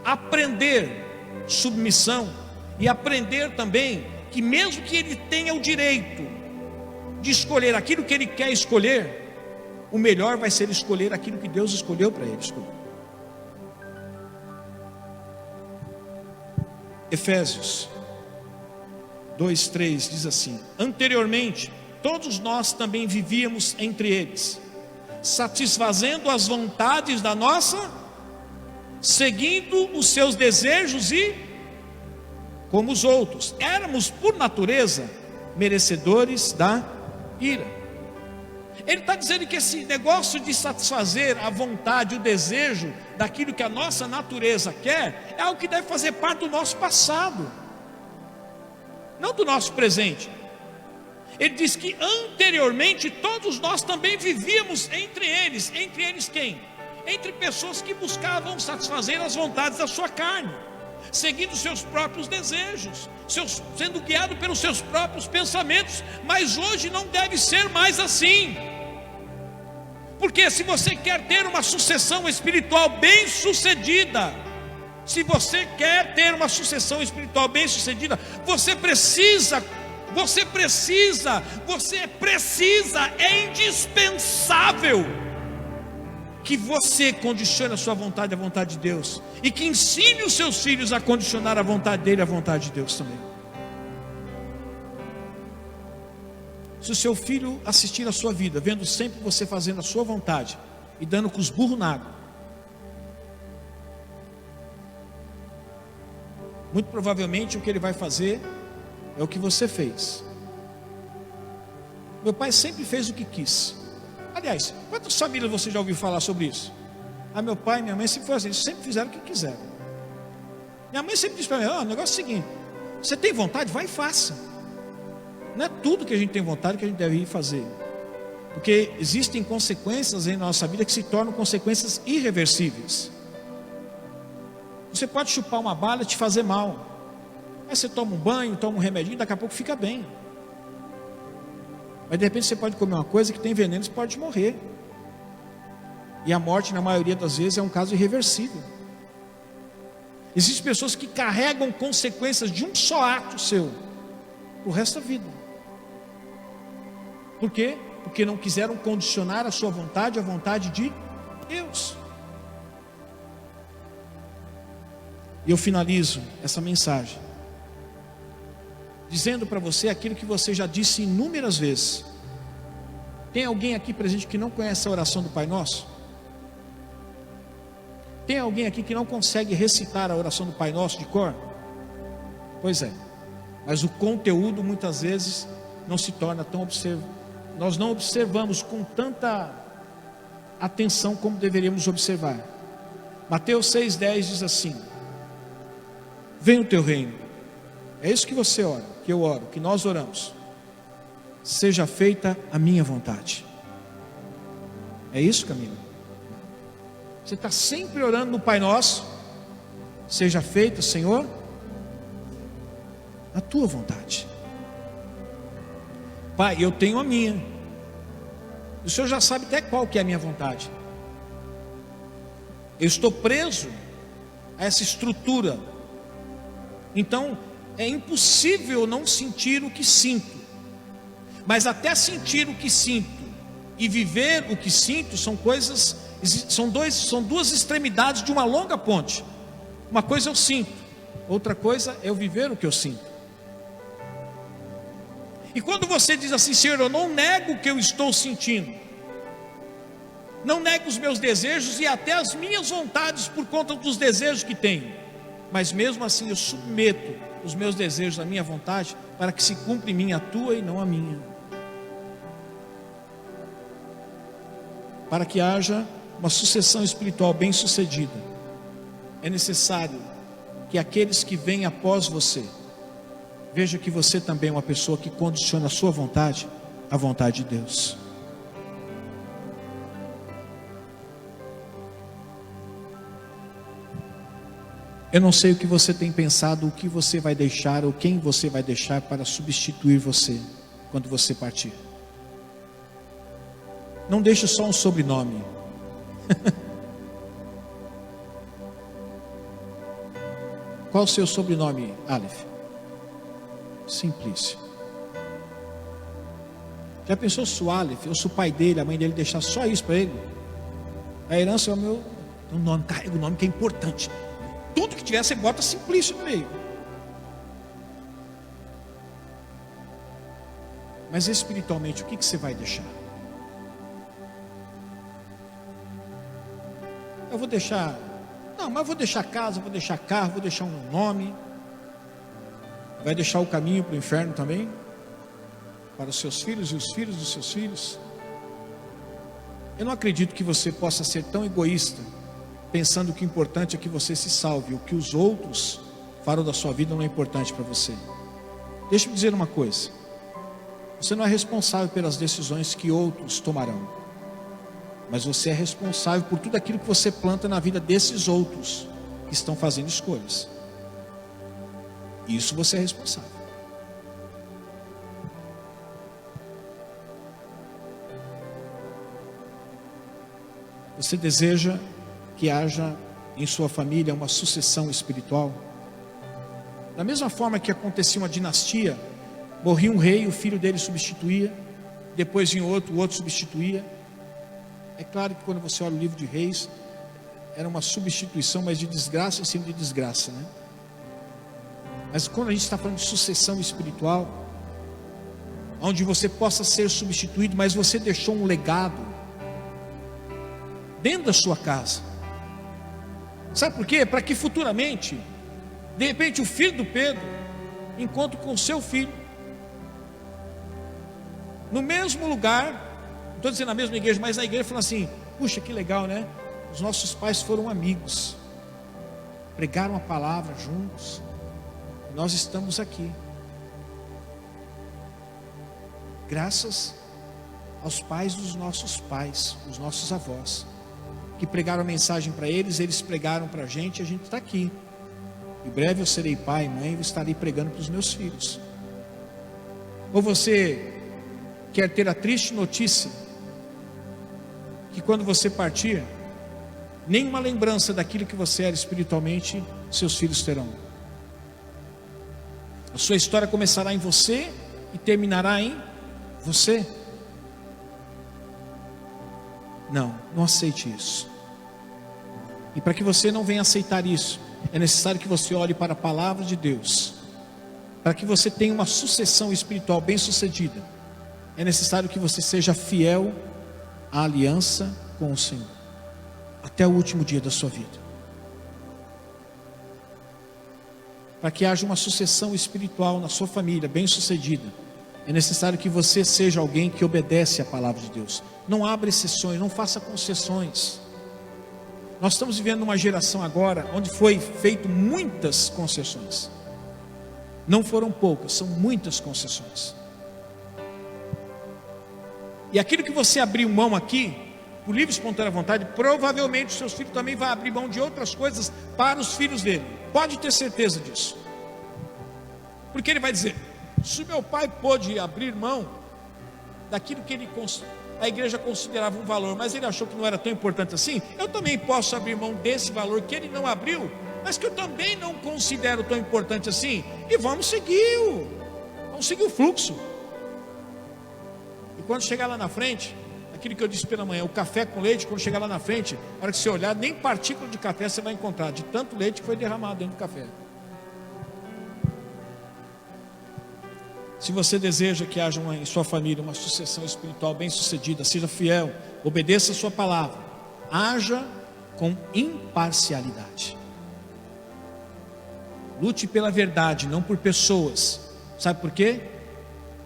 a aprender submissão e aprender também que mesmo que ele tenha o direito de escolher aquilo que ele quer escolher, o melhor vai ser escolher aquilo que Deus escolheu para ele escolher. Efésios 2:3 diz assim: anteriormente, todos nós também vivíamos entre eles, satisfazendo as vontades da nossa, seguindo os seus desejos e, como os outros, éramos por natureza merecedores da ira. Ele está dizendo que esse negócio de satisfazer a vontade, o desejo daquilo que a nossa natureza quer, é algo que deve fazer parte do nosso passado, não do nosso presente. Ele diz que anteriormente todos nós também vivíamos entre eles quem? Entre pessoas que buscavam satisfazer as vontades da sua carne, seguindo seus próprios desejos, sendo guiado pelos seus próprios pensamentos. Mas hoje não deve ser mais assim, porque se você quer ter uma sucessão espiritual bem sucedida, você precisa, é indispensável que você condicione a sua vontade à vontade de Deus, e que ensine os seus filhos a condicionar a vontade dele à vontade de Deus também. Se o seu filho assistir a sua vida, vendo sempre você fazendo a sua vontade e dando com os burros na água, muito provavelmente o que ele vai fazer é o que você fez. Meu pai sempre fez o que quis. Aliás, quantas famílias você já ouviu falar sobre isso? Meu pai e minha mãe sempre foi assim, sempre fizeram o que quiseram. Minha mãe sempre disse para mim: o negócio é o seguinte, você tem vontade? Vai e faça. Não é tudo que a gente tem vontade que a gente deve ir fazer, porque existem consequências em nossa vida que se tornam consequências irreversíveis. Você pode chupar uma bala e te fazer mal. Aí você toma um banho, toma um remedinho, daqui a pouco fica bem. Mas de repente você pode comer uma coisa que tem veneno e você pode morrer. E a morte, na maioria das vezes, é um caso irreversível. Existem pessoas que carregam consequências de um só ato seu o resto da vida. Por quê? Porque não quiseram condicionar a sua vontade à vontade de Deus. E eu finalizo essa mensagem dizendo para você aquilo que você já disse inúmeras vezes. Tem alguém aqui presente que não conhece a oração do Pai Nosso? Tem alguém aqui que não consegue recitar a oração do Pai Nosso de cor? Pois é, mas o conteúdo muitas vezes não se torna tão nós não observamos com tanta atenção como deveríamos observar. Mateus 6,10 diz assim: venha o teu reino. É isso que você ora, que eu oro, que nós oramos. Seja feita a minha vontade. É isso, Camila? Você está sempre orando no Pai Nosso. Seja feita, Senhor, a tua vontade. Pai, eu tenho a minha. O Senhor já sabe até qual que é a minha vontade. Eu estou preso a essa estrutura. Então, é impossível não sentir o que sinto. Mas até sentir o que sinto e viver o que sinto são coisas, são duas extremidades de uma longa ponte. Uma coisa eu sinto, outra coisa é eu viver o que eu sinto. E quando você diz assim: Senhor, eu não nego o que eu estou sentindo, não nego os meus desejos e até as minhas vontades por conta dos desejos que tenho, mas mesmo assim eu submeto os meus desejos à minha vontade, para que se cumpra em mim a tua e não a minha. Para que haja uma sucessão espiritual bem sucedida, é necessário que aqueles que vêm após você veja que você também é uma pessoa que condiciona a sua vontade à vontade de Deus. Eu não sei o que você tem pensado, o que você vai deixar, ou quem você vai deixar para substituir você quando você partir. Não deixe só um sobrenome. Qual o seu sobrenome, Aleph? Simplício. Já pensou se o Aleph, ou se o pai dele, a mãe dele deixar só isso para ele? A herança é o meu nome, carrega o nome que é importante. Tudo que tiver, você bota Simplício no meio. Mas espiritualmente, o que você vai deixar? Eu vou deixar, não, mas eu vou deixar casa, vou deixar carro, vou deixar um nome. Vai deixar o caminho para o inferno também? Para os seus filhos e os filhos dos seus filhos? Eu não acredito que você possa ser tão egoísta, pensando que o importante é que você se salve. O que os outros farão da sua vida não é importante para você. Deixa-me dizer uma coisa: você não é responsável pelas decisões que outros tomarão, mas você é responsável por tudo aquilo que você planta na vida desses outros que estão fazendo escolhas. Isso você é responsável. Você deseja que haja em sua família uma sucessão espiritual? Da mesma forma que acontecia uma dinastia, morria um rei, o filho dele substituía, depois vinha outro, o outro substituía. É claro que quando você olha o livro de Reis, era uma substituição, mas de desgraça em cima de desgraça, né? Mas quando a gente está falando de sucessão espiritual, onde você possa ser substituído, mas você deixou um legado dentro da sua casa. Sabe por quê? Para que futuramente, de repente, o filho do Pedro encontre com o seu filho no mesmo lugar. Não estou dizendo na mesma igreja, mas na igreja, falando assim: puxa, que legal, né? Os nossos pais foram amigos, pregaram a palavra juntos, nós estamos aqui graças aos pais dos nossos pais, os nossos avós, que pregaram a mensagem para eles, eles pregaram para a gente está aqui. Em breve eu serei pai e mãe e estarei pregando para os meus filhos. Ou você quer ter a triste notícia que quando você partir, nenhuma lembrança daquilo que você era espiritualmente, seus filhos terão. A sua história começará em você e terminará em você. Não aceite isso. E para que você não venha aceitar isso, é necessário que você olhe para a palavra de Deus. Para que você tenha uma sucessão espiritual bem sucedida, é necessário que você seja fiel à aliança com o Senhor, até o último dia da sua vida. Para que haja uma sucessão espiritual na sua família bem sucedida, é necessário que você seja alguém que obedece à palavra de Deus. Não abra exceções, não faça concessões. Nós estamos vivendo uma geração agora onde foi feito muitas concessões. Não foram poucas, são muitas concessões. E aquilo que você abriu mão aqui, por livre e espontânea vontade, provavelmente os seus filhos também vão abrir mão de outras coisas para os filhos dele. Pode ter certeza disso. Porque ele vai dizer: se meu pai pôde abrir mão daquilo que a igreja considerava um valor, mas ele achou que não era tão importante assim, eu também posso abrir mão desse valor que ele não abriu, mas que eu também não considero tão importante assim, e vamos seguir o fluxo. E quando chegar lá na frente, aquilo que eu disse pela manhã, o café com leite, quando chegar lá na frente, na hora que você olhar, nem partícula de café você vai encontrar, de tanto leite que foi derramado dentro do café. Se você deseja que haja em sua família uma sucessão espiritual bem sucedida, seja fiel, obedeça a sua palavra, haja com imparcialidade. Lute pela verdade, não por pessoas. Sabe por quê?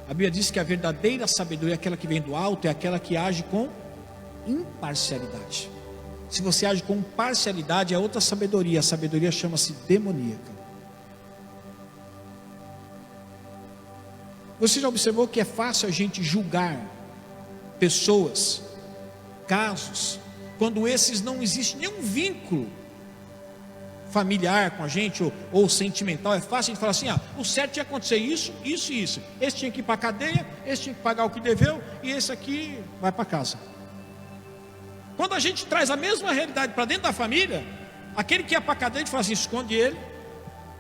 A Bíblia diz que a verdadeira sabedoria, aquela que vem do alto, é aquela que age com imparcialidade. Se você age com parcialidade, é outra sabedoria. A sabedoria chama-se demoníaca. Você já observou que é fácil a gente julgar pessoas, casos, quando esses não existe nenhum vínculo familiar com a gente ou sentimental? É fácil a gente falar assim: o certo tinha que acontecer isso, isso e isso. Esse tinha que ir para a cadeia, esse tinha que pagar o que deveu, e esse aqui vai para casa. Quando a gente traz a mesma realidade para dentro da família, aquele que ia para a cadeia, a gente fala assim: esconde ele.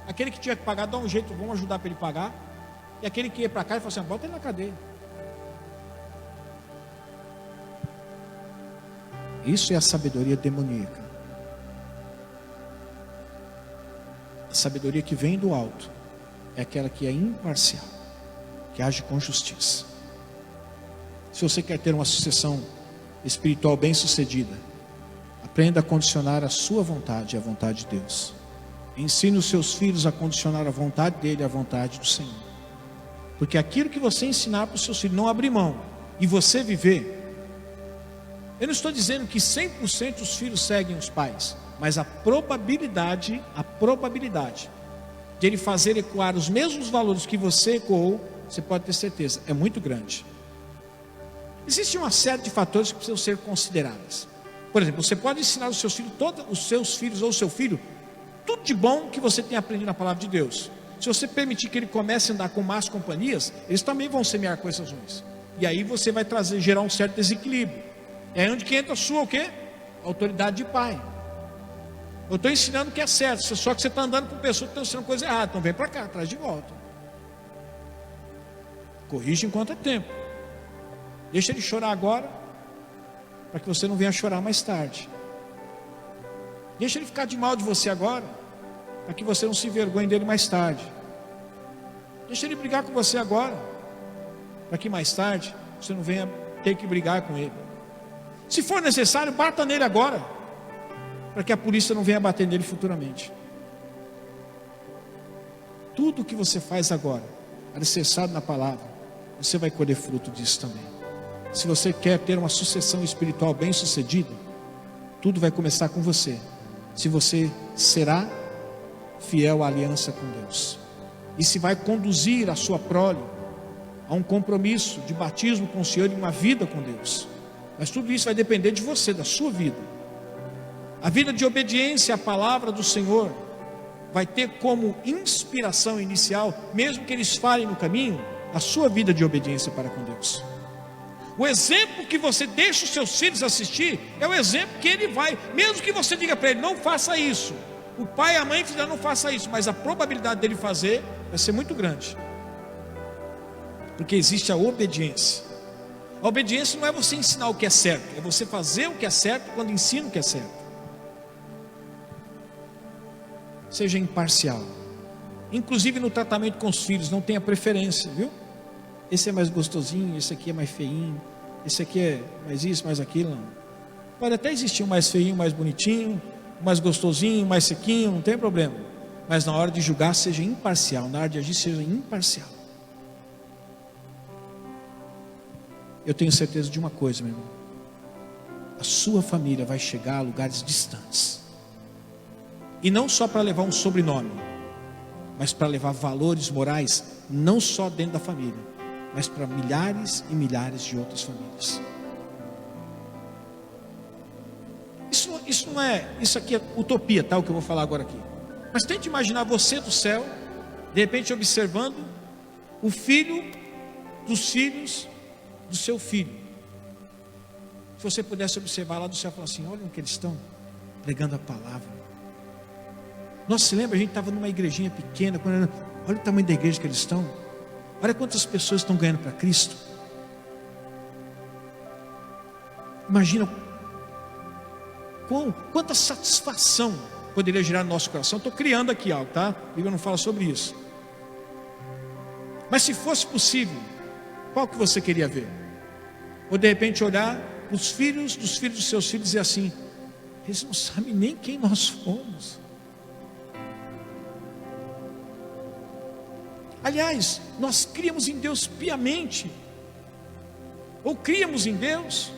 Aquele que tinha que pagar, dá um jeito, vamos ajudar para ele pagar. E aquele que ia para casa, fala assim: bota ele na cadeia. Isso é a sabedoria demoníaca. A sabedoria que vem do alto é aquela que é imparcial, que age com justiça. Se você quer ter uma sucessão espiritual bem sucedida, aprenda a condicionar a sua vontade à vontade de Deus. Ensine os seus filhos a condicionar a vontade dele à vontade do Senhor. Porque aquilo que você ensinar para os seus filhos, não abrir mão, e você viver. Eu não estou dizendo que 100% dos filhos seguem os pais, mas a probabilidade de ele fazer ecoar os mesmos valores que você ecoou, você pode ter certeza, é muito grande. Existe uma série de fatores que precisam ser considerados. Por exemplo, você pode ensinar os seus filhos, todos os seus filhos ou o seu filho, tudo de bom que você tem aprendido na palavra de Deus. Se você permitir que ele comece a andar com más companhias, eles também vão semear coisas ruins. E aí você vai gerar um certo desequilíbrio. É onde que entra a sua o quê? Autoridade de pai. Eu estou ensinando o que é certo, só que você está andando com pessoas que estão ensinando coisa errada. Então vem para cá, traz de volta. Corrige enquanto é tempo. Deixa ele chorar agora, para que você não venha chorar mais tarde. Deixa ele ficar de mal de você agora, para que você não se envergonhe dele mais tarde. Deixa ele brigar com você agora, para que mais tarde você não venha ter que brigar com ele. Se for necessário, bata nele agora, para que a polícia não venha bater nele futuramente. Tudo que você faz agora, alicerçado na palavra, você vai colher fruto disso também. Se você quer ter uma sucessão espiritual bem sucedida, tudo vai começar com você. Se você será fiel à aliança com Deus, e se vai conduzir a sua prole a um compromisso de batismo com o Senhor e uma vida com Deus. Mas tudo isso vai depender de você, da sua vida. A vida de obediência à palavra do Senhor vai ter como inspiração inicial, mesmo que eles falhem no caminho, a sua vida de obediência para com Deus. O exemplo que você deixa os seus filhos assistir é o exemplo que ele vai, mesmo que você diga para ele, não faça isso, o pai e a mãe fizeram, não faça isso, mas a probabilidade dele fazer vai ser muito grande, porque existe a obediência. A obediência não é você ensinar o que é certo, é você fazer o que é certo quando ensina o que é certo. Seja imparcial, inclusive no tratamento com os filhos, não tenha preferência, viu? Esse é mais gostosinho, esse aqui é mais feinho, esse aqui é mais isso, mais aquilo. Não. Pode até existir um mais feinho, mais bonitinho, um mais gostosinho, mais sequinho, não tem problema. Mas na hora de julgar, seja imparcial, na hora de agir, seja imparcial. Eu tenho certeza de uma coisa, meu irmão: a sua família vai chegar a lugares distantes, e não só para levar um sobrenome, mas para levar valores morais, não só dentro da família, mas para milhares e milhares de outras famílias. Isso não é, isso aqui é utopia, tá? O que eu vou falar agora aqui. Mas tente imaginar você do céu, de repente observando o filho dos filhos do seu filho. Se você pudesse observar lá do céu e falar assim: olha onde que eles estão pregando a palavra. Nossa, se lembra, a gente estava numa igrejinha pequena, olha o tamanho da igreja que eles estão. Olha quantas pessoas estão ganhando para Cristo. Imagina quanta satisfação poderia gerar no nosso coração. Estou criando aqui algo, tá? A Bíblia não fala sobre isso. Mas se fosse possível, qual que você queria ver? Ou de repente olhar os filhos dos seus filhos e dizer assim: eles não sabem nem quem nós fomos. Aliás, nós criamos em Deus piamente, ou criamos em Deus,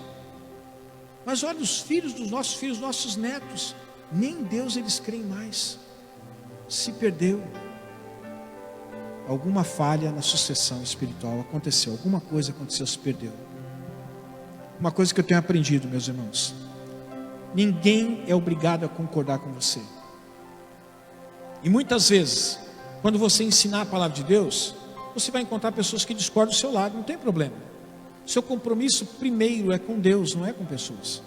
mas olha os filhos dos nossos filhos, nossos netos, nem em Deus eles creem mais. Se perdeu. Alguma falha na sucessão espiritual aconteceu, alguma coisa aconteceu, se perdeu. Uma coisa que eu tenho aprendido, meus irmãos: ninguém é obrigado a concordar com você. E muitas vezes, quando você ensinar a palavra de Deus, você vai encontrar pessoas que discordam do seu lado, não tem problema. Seu compromisso primeiro é com Deus, não é com pessoas.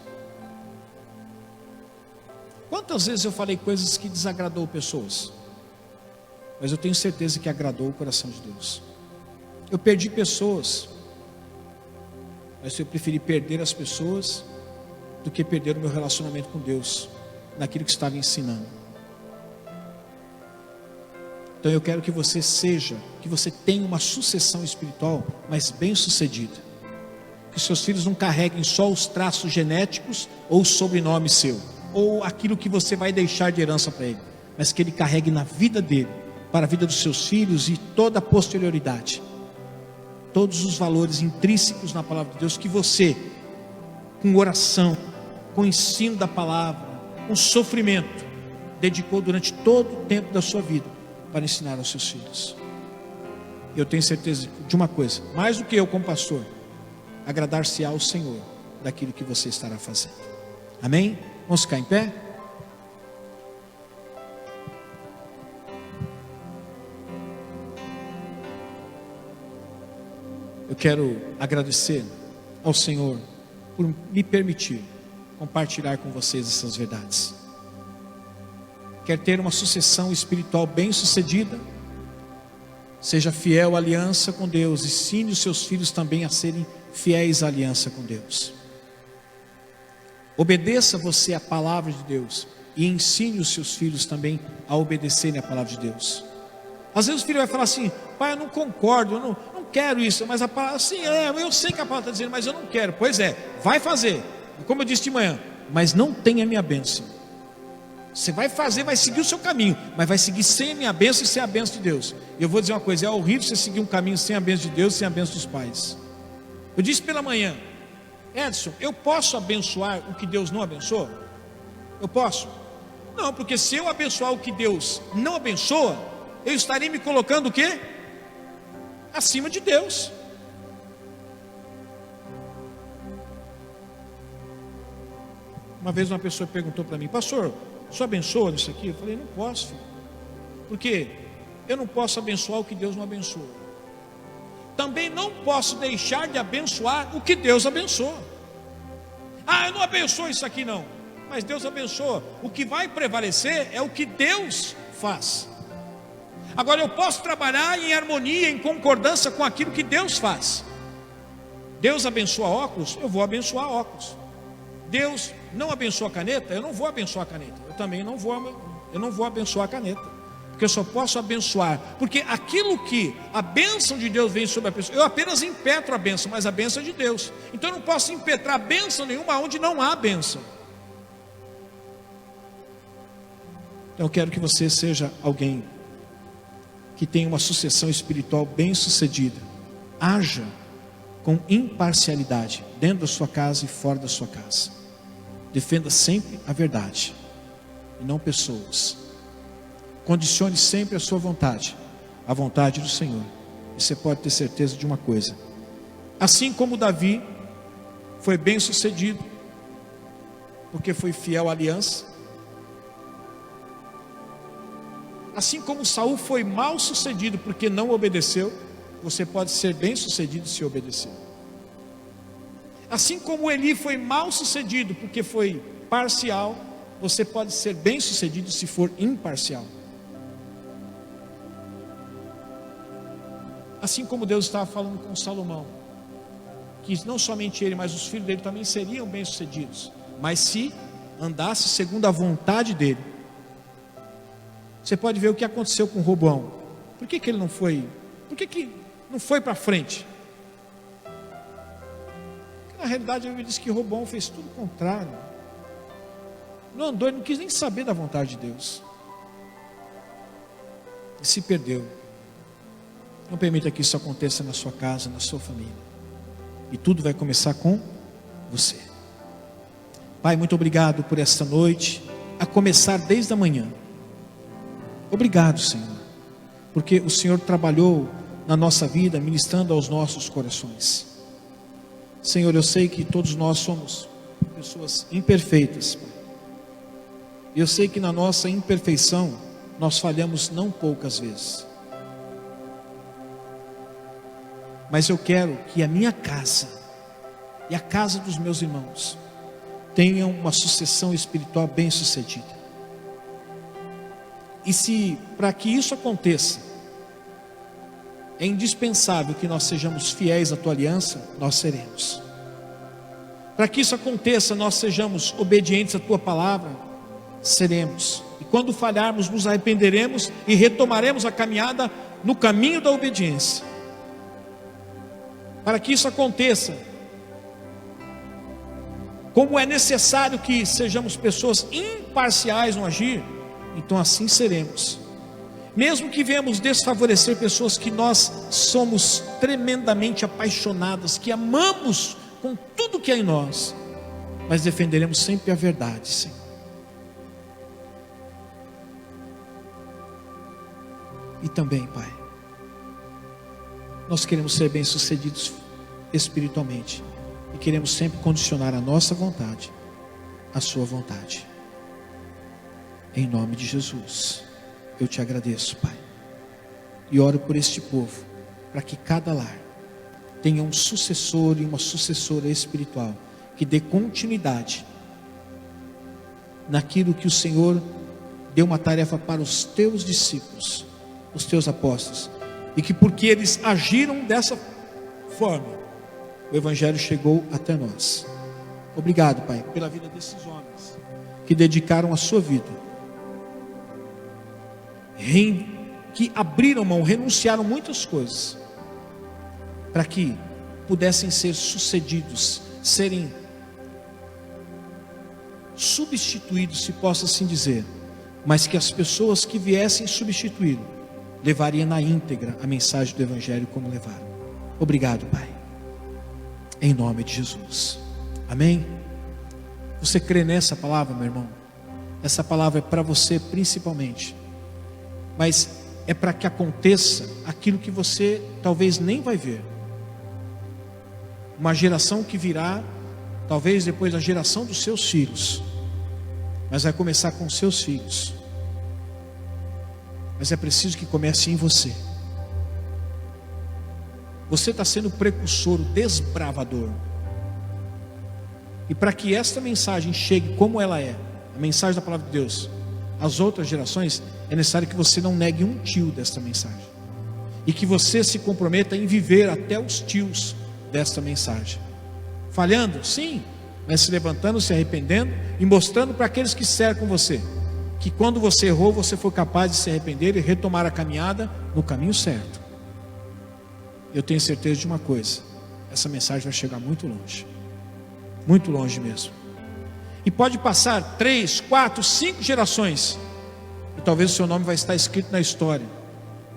Quantas vezes eu falei coisas que desagradou pessoas, mas eu tenho certeza que agradou o coração de Deus. Eu perdi pessoas, mas eu preferi perder as pessoas do que perder o meu relacionamento com Deus, naquilo que estava ensinando. Então eu quero que você tenha uma sucessão espiritual, mas bem sucedida. Que seus filhos não carreguem só os traços genéticos, ou o sobrenome seu, ou aquilo que você vai deixar de herança para ele, mas que ele carregue na vida dele, para a vida dos seus filhos e toda a posterioridade, todos os valores intrínsecos na palavra de Deus, que você, com oração, com ensino da palavra, com sofrimento, dedicou durante todo o tempo da sua vida, para ensinar aos seus filhos. Eu tenho certeza de uma coisa: mais do que eu como pastor, agradar-se ao Senhor daquilo que você estará fazendo. Amém? Vamos ficar em pé? Eu quero agradecer ao Senhor por me permitir compartilhar com vocês essas verdades. Quer ter uma sucessão espiritual bem sucedida? Seja fiel à aliança com Deus, ensine os seus filhos também a serem fiéis à aliança com Deus. Obedeça você à palavra de Deus e ensine os seus filhos também a obedecerem à palavra de Deus. Às vezes o filho vai falar assim: pai, eu não concordo, eu não quero isso, mas a palavra, assim, eu sei que a palavra está dizendo, mas eu não quero. Pois é, vai fazer, como eu disse de manhã, mas não tem a minha bênção. Você vai fazer, vai seguir o seu caminho, mas vai seguir sem a minha bênção e sem a bênção de Deus. E eu vou dizer uma coisa: é horrível você seguir um caminho sem a bênção de Deus e sem a bênção dos pais. Eu disse pela manhã: Edson, eu posso abençoar o que Deus não abençoa? Eu posso? Não, porque se eu abençoar o que Deus não abençoa, eu estarei me colocando o quê? Acima de Deus. Uma vez uma pessoa perguntou para mim: pastor, o senhor abençoa nisso aqui? Eu falei: não posso, filho. Porque eu não posso abençoar o que Deus não abençoa. Também não posso deixar de abençoar o que Deus abençoa. Ah, eu não abençoo isso aqui não, mas Deus abençoa. O que vai prevalecer é o que Deus faz. Agora eu posso trabalhar em harmonia, em concordância com aquilo que Deus faz. Deus abençoa óculos, eu vou abençoar óculos. Deus não abençoa a caneta, eu não vou abençoar a caneta. Eu também não vou abençoar a caneta, porque eu só posso abençoar, porque aquilo que a bênção de Deus vem sobre a pessoa, eu apenas impetro a bênção, mas a bênção é de Deus. Então eu não posso impetrar bênção nenhuma onde não há bênção. Então eu quero que você seja alguém que tenha uma sucessão espiritual bem sucedida. Haja com imparcialidade dentro da sua casa e fora da sua casa. Defenda sempre a verdade e não pessoas. Condicione sempre a sua vontade à vontade do Senhor. E você pode ter certeza de uma coisa: assim como Davi foi bem sucedido porque foi fiel à aliança, assim como Saul foi mal sucedido porque não obedeceu, você pode ser bem sucedido se obedecer. Assim como Eli foi mal sucedido porque foi parcial, você pode ser bem sucedido se for imparcial. Assim como Deus estava falando com Salomão, que não somente ele, mas os filhos dele também seriam bem sucedidos, mas se andasse segundo a vontade dele. Você pode ver o que aconteceu com Roboão. Por que ele não foi? Por que não foi para frente? Porque na realidade a Bíblia diz que Roboão fez tudo o contrário. Não andou, ele não quis nem saber da vontade de Deus. E se perdeu. Não permita que isso aconteça na sua casa, na sua família. E tudo vai começar com você. Pai, muito obrigado por esta noite, a começar desde a manhã. Obrigado, Senhor, porque o Senhor trabalhou na nossa vida, ministrando aos nossos corações. Senhor, eu sei que todos nós somos pessoas imperfeitas, Pai. E eu sei que na nossa imperfeição nós falhamos não poucas vezes. Mas eu quero que a minha casa e a casa dos meus irmãos tenham uma sucessão espiritual bem sucedida. E se para que isso aconteça, é indispensável que nós sejamos fiéis à tua aliança, nós seremos. Para que isso aconteça, nós sejamos obedientes à tua palavra, seremos. E quando falharmos, nos arrependeremos e retomaremos a caminhada no caminho da obediência. Para que isso aconteça, como é necessário que sejamos pessoas imparciais no agir, então assim seremos. Mesmo que venhamos desfavorecer pessoas que nós somos tremendamente apaixonadas, que amamos com tudo que há em nós, mas defenderemos sempre a verdade, Senhor. E também, Pai, nós queremos ser bem-sucedidos espiritualmente e queremos sempre condicionar a nossa vontade à sua vontade. Em nome de Jesus, eu te agradeço, Pai, e oro por este povo, para que cada lar tenha um sucessor e uma sucessora espiritual, que dê continuidade naquilo que o Senhor deu uma tarefa para os teus discípulos, os teus apóstolos, e que porque eles agiram dessa forma, o Evangelho chegou até nós. Obrigado, Pai, pela vida desses homens, que dedicaram a sua vida, que abriram mão, renunciaram muitas coisas, para que pudessem ser sucedidos, serem substituídos, se possa assim dizer, mas que as pessoas que viessem substituí-lo, levariam na íntegra a mensagem do Evangelho como levaram. Obrigado, Pai, em nome de Jesus, amém? Você crê nessa palavra, meu irmão? Essa palavra é para você principalmente, mas é para que aconteça aquilo que você talvez nem vai ver. Uma geração que virá, talvez depois da geração dos seus filhos, mas vai começar com seus filhos. Mas é preciso que comece em você. Você está sendo o precursor, o desbravador. E para que esta mensagem chegue como ela é, a mensagem da palavra de Deus, às outras gerações, é necessário que você não negue um tio desta mensagem. E que você se comprometa em viver até os tios desta mensagem. Falhando? Sim. Mas se levantando, se arrependendo e mostrando para aqueles que cercam você, que quando você errou, você foi capaz de se arrepender e retomar a caminhada no caminho certo. Eu tenho certeza de uma coisa: essa mensagem vai chegar muito longe mesmo. E pode passar 3, 4, 5 gerações, e talvez o seu nome vai estar escrito na história,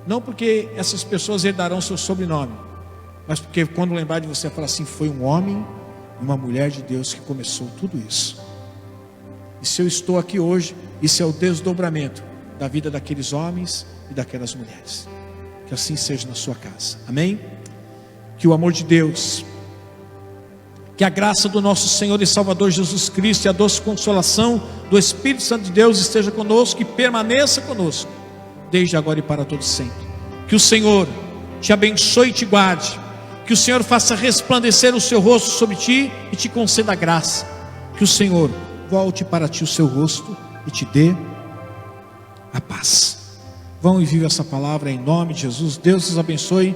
não porque essas pessoas herdarão seu sobrenome, mas porque quando lembrar de você, falar assim: foi um homem e uma mulher de Deus que começou tudo isso. E se eu estou aqui hoje, isso é o desdobramento da vida daqueles homens e daquelas mulheres. Que assim seja na sua casa, amém? Que o amor de Deus, que a graça do nosso Senhor e Salvador Jesus Cristo e a doce consolação do Espírito Santo de Deus esteja conosco e permaneça conosco, desde agora e para todo sempre. Que o Senhor te abençoe e te guarde, que o Senhor faça resplandecer o seu rosto sobre ti e te conceda graça, que o Senhor volte para ti o seu rosto e te dê a paz. Vão e vivam essa palavra em nome de Jesus. Deus os abençoe.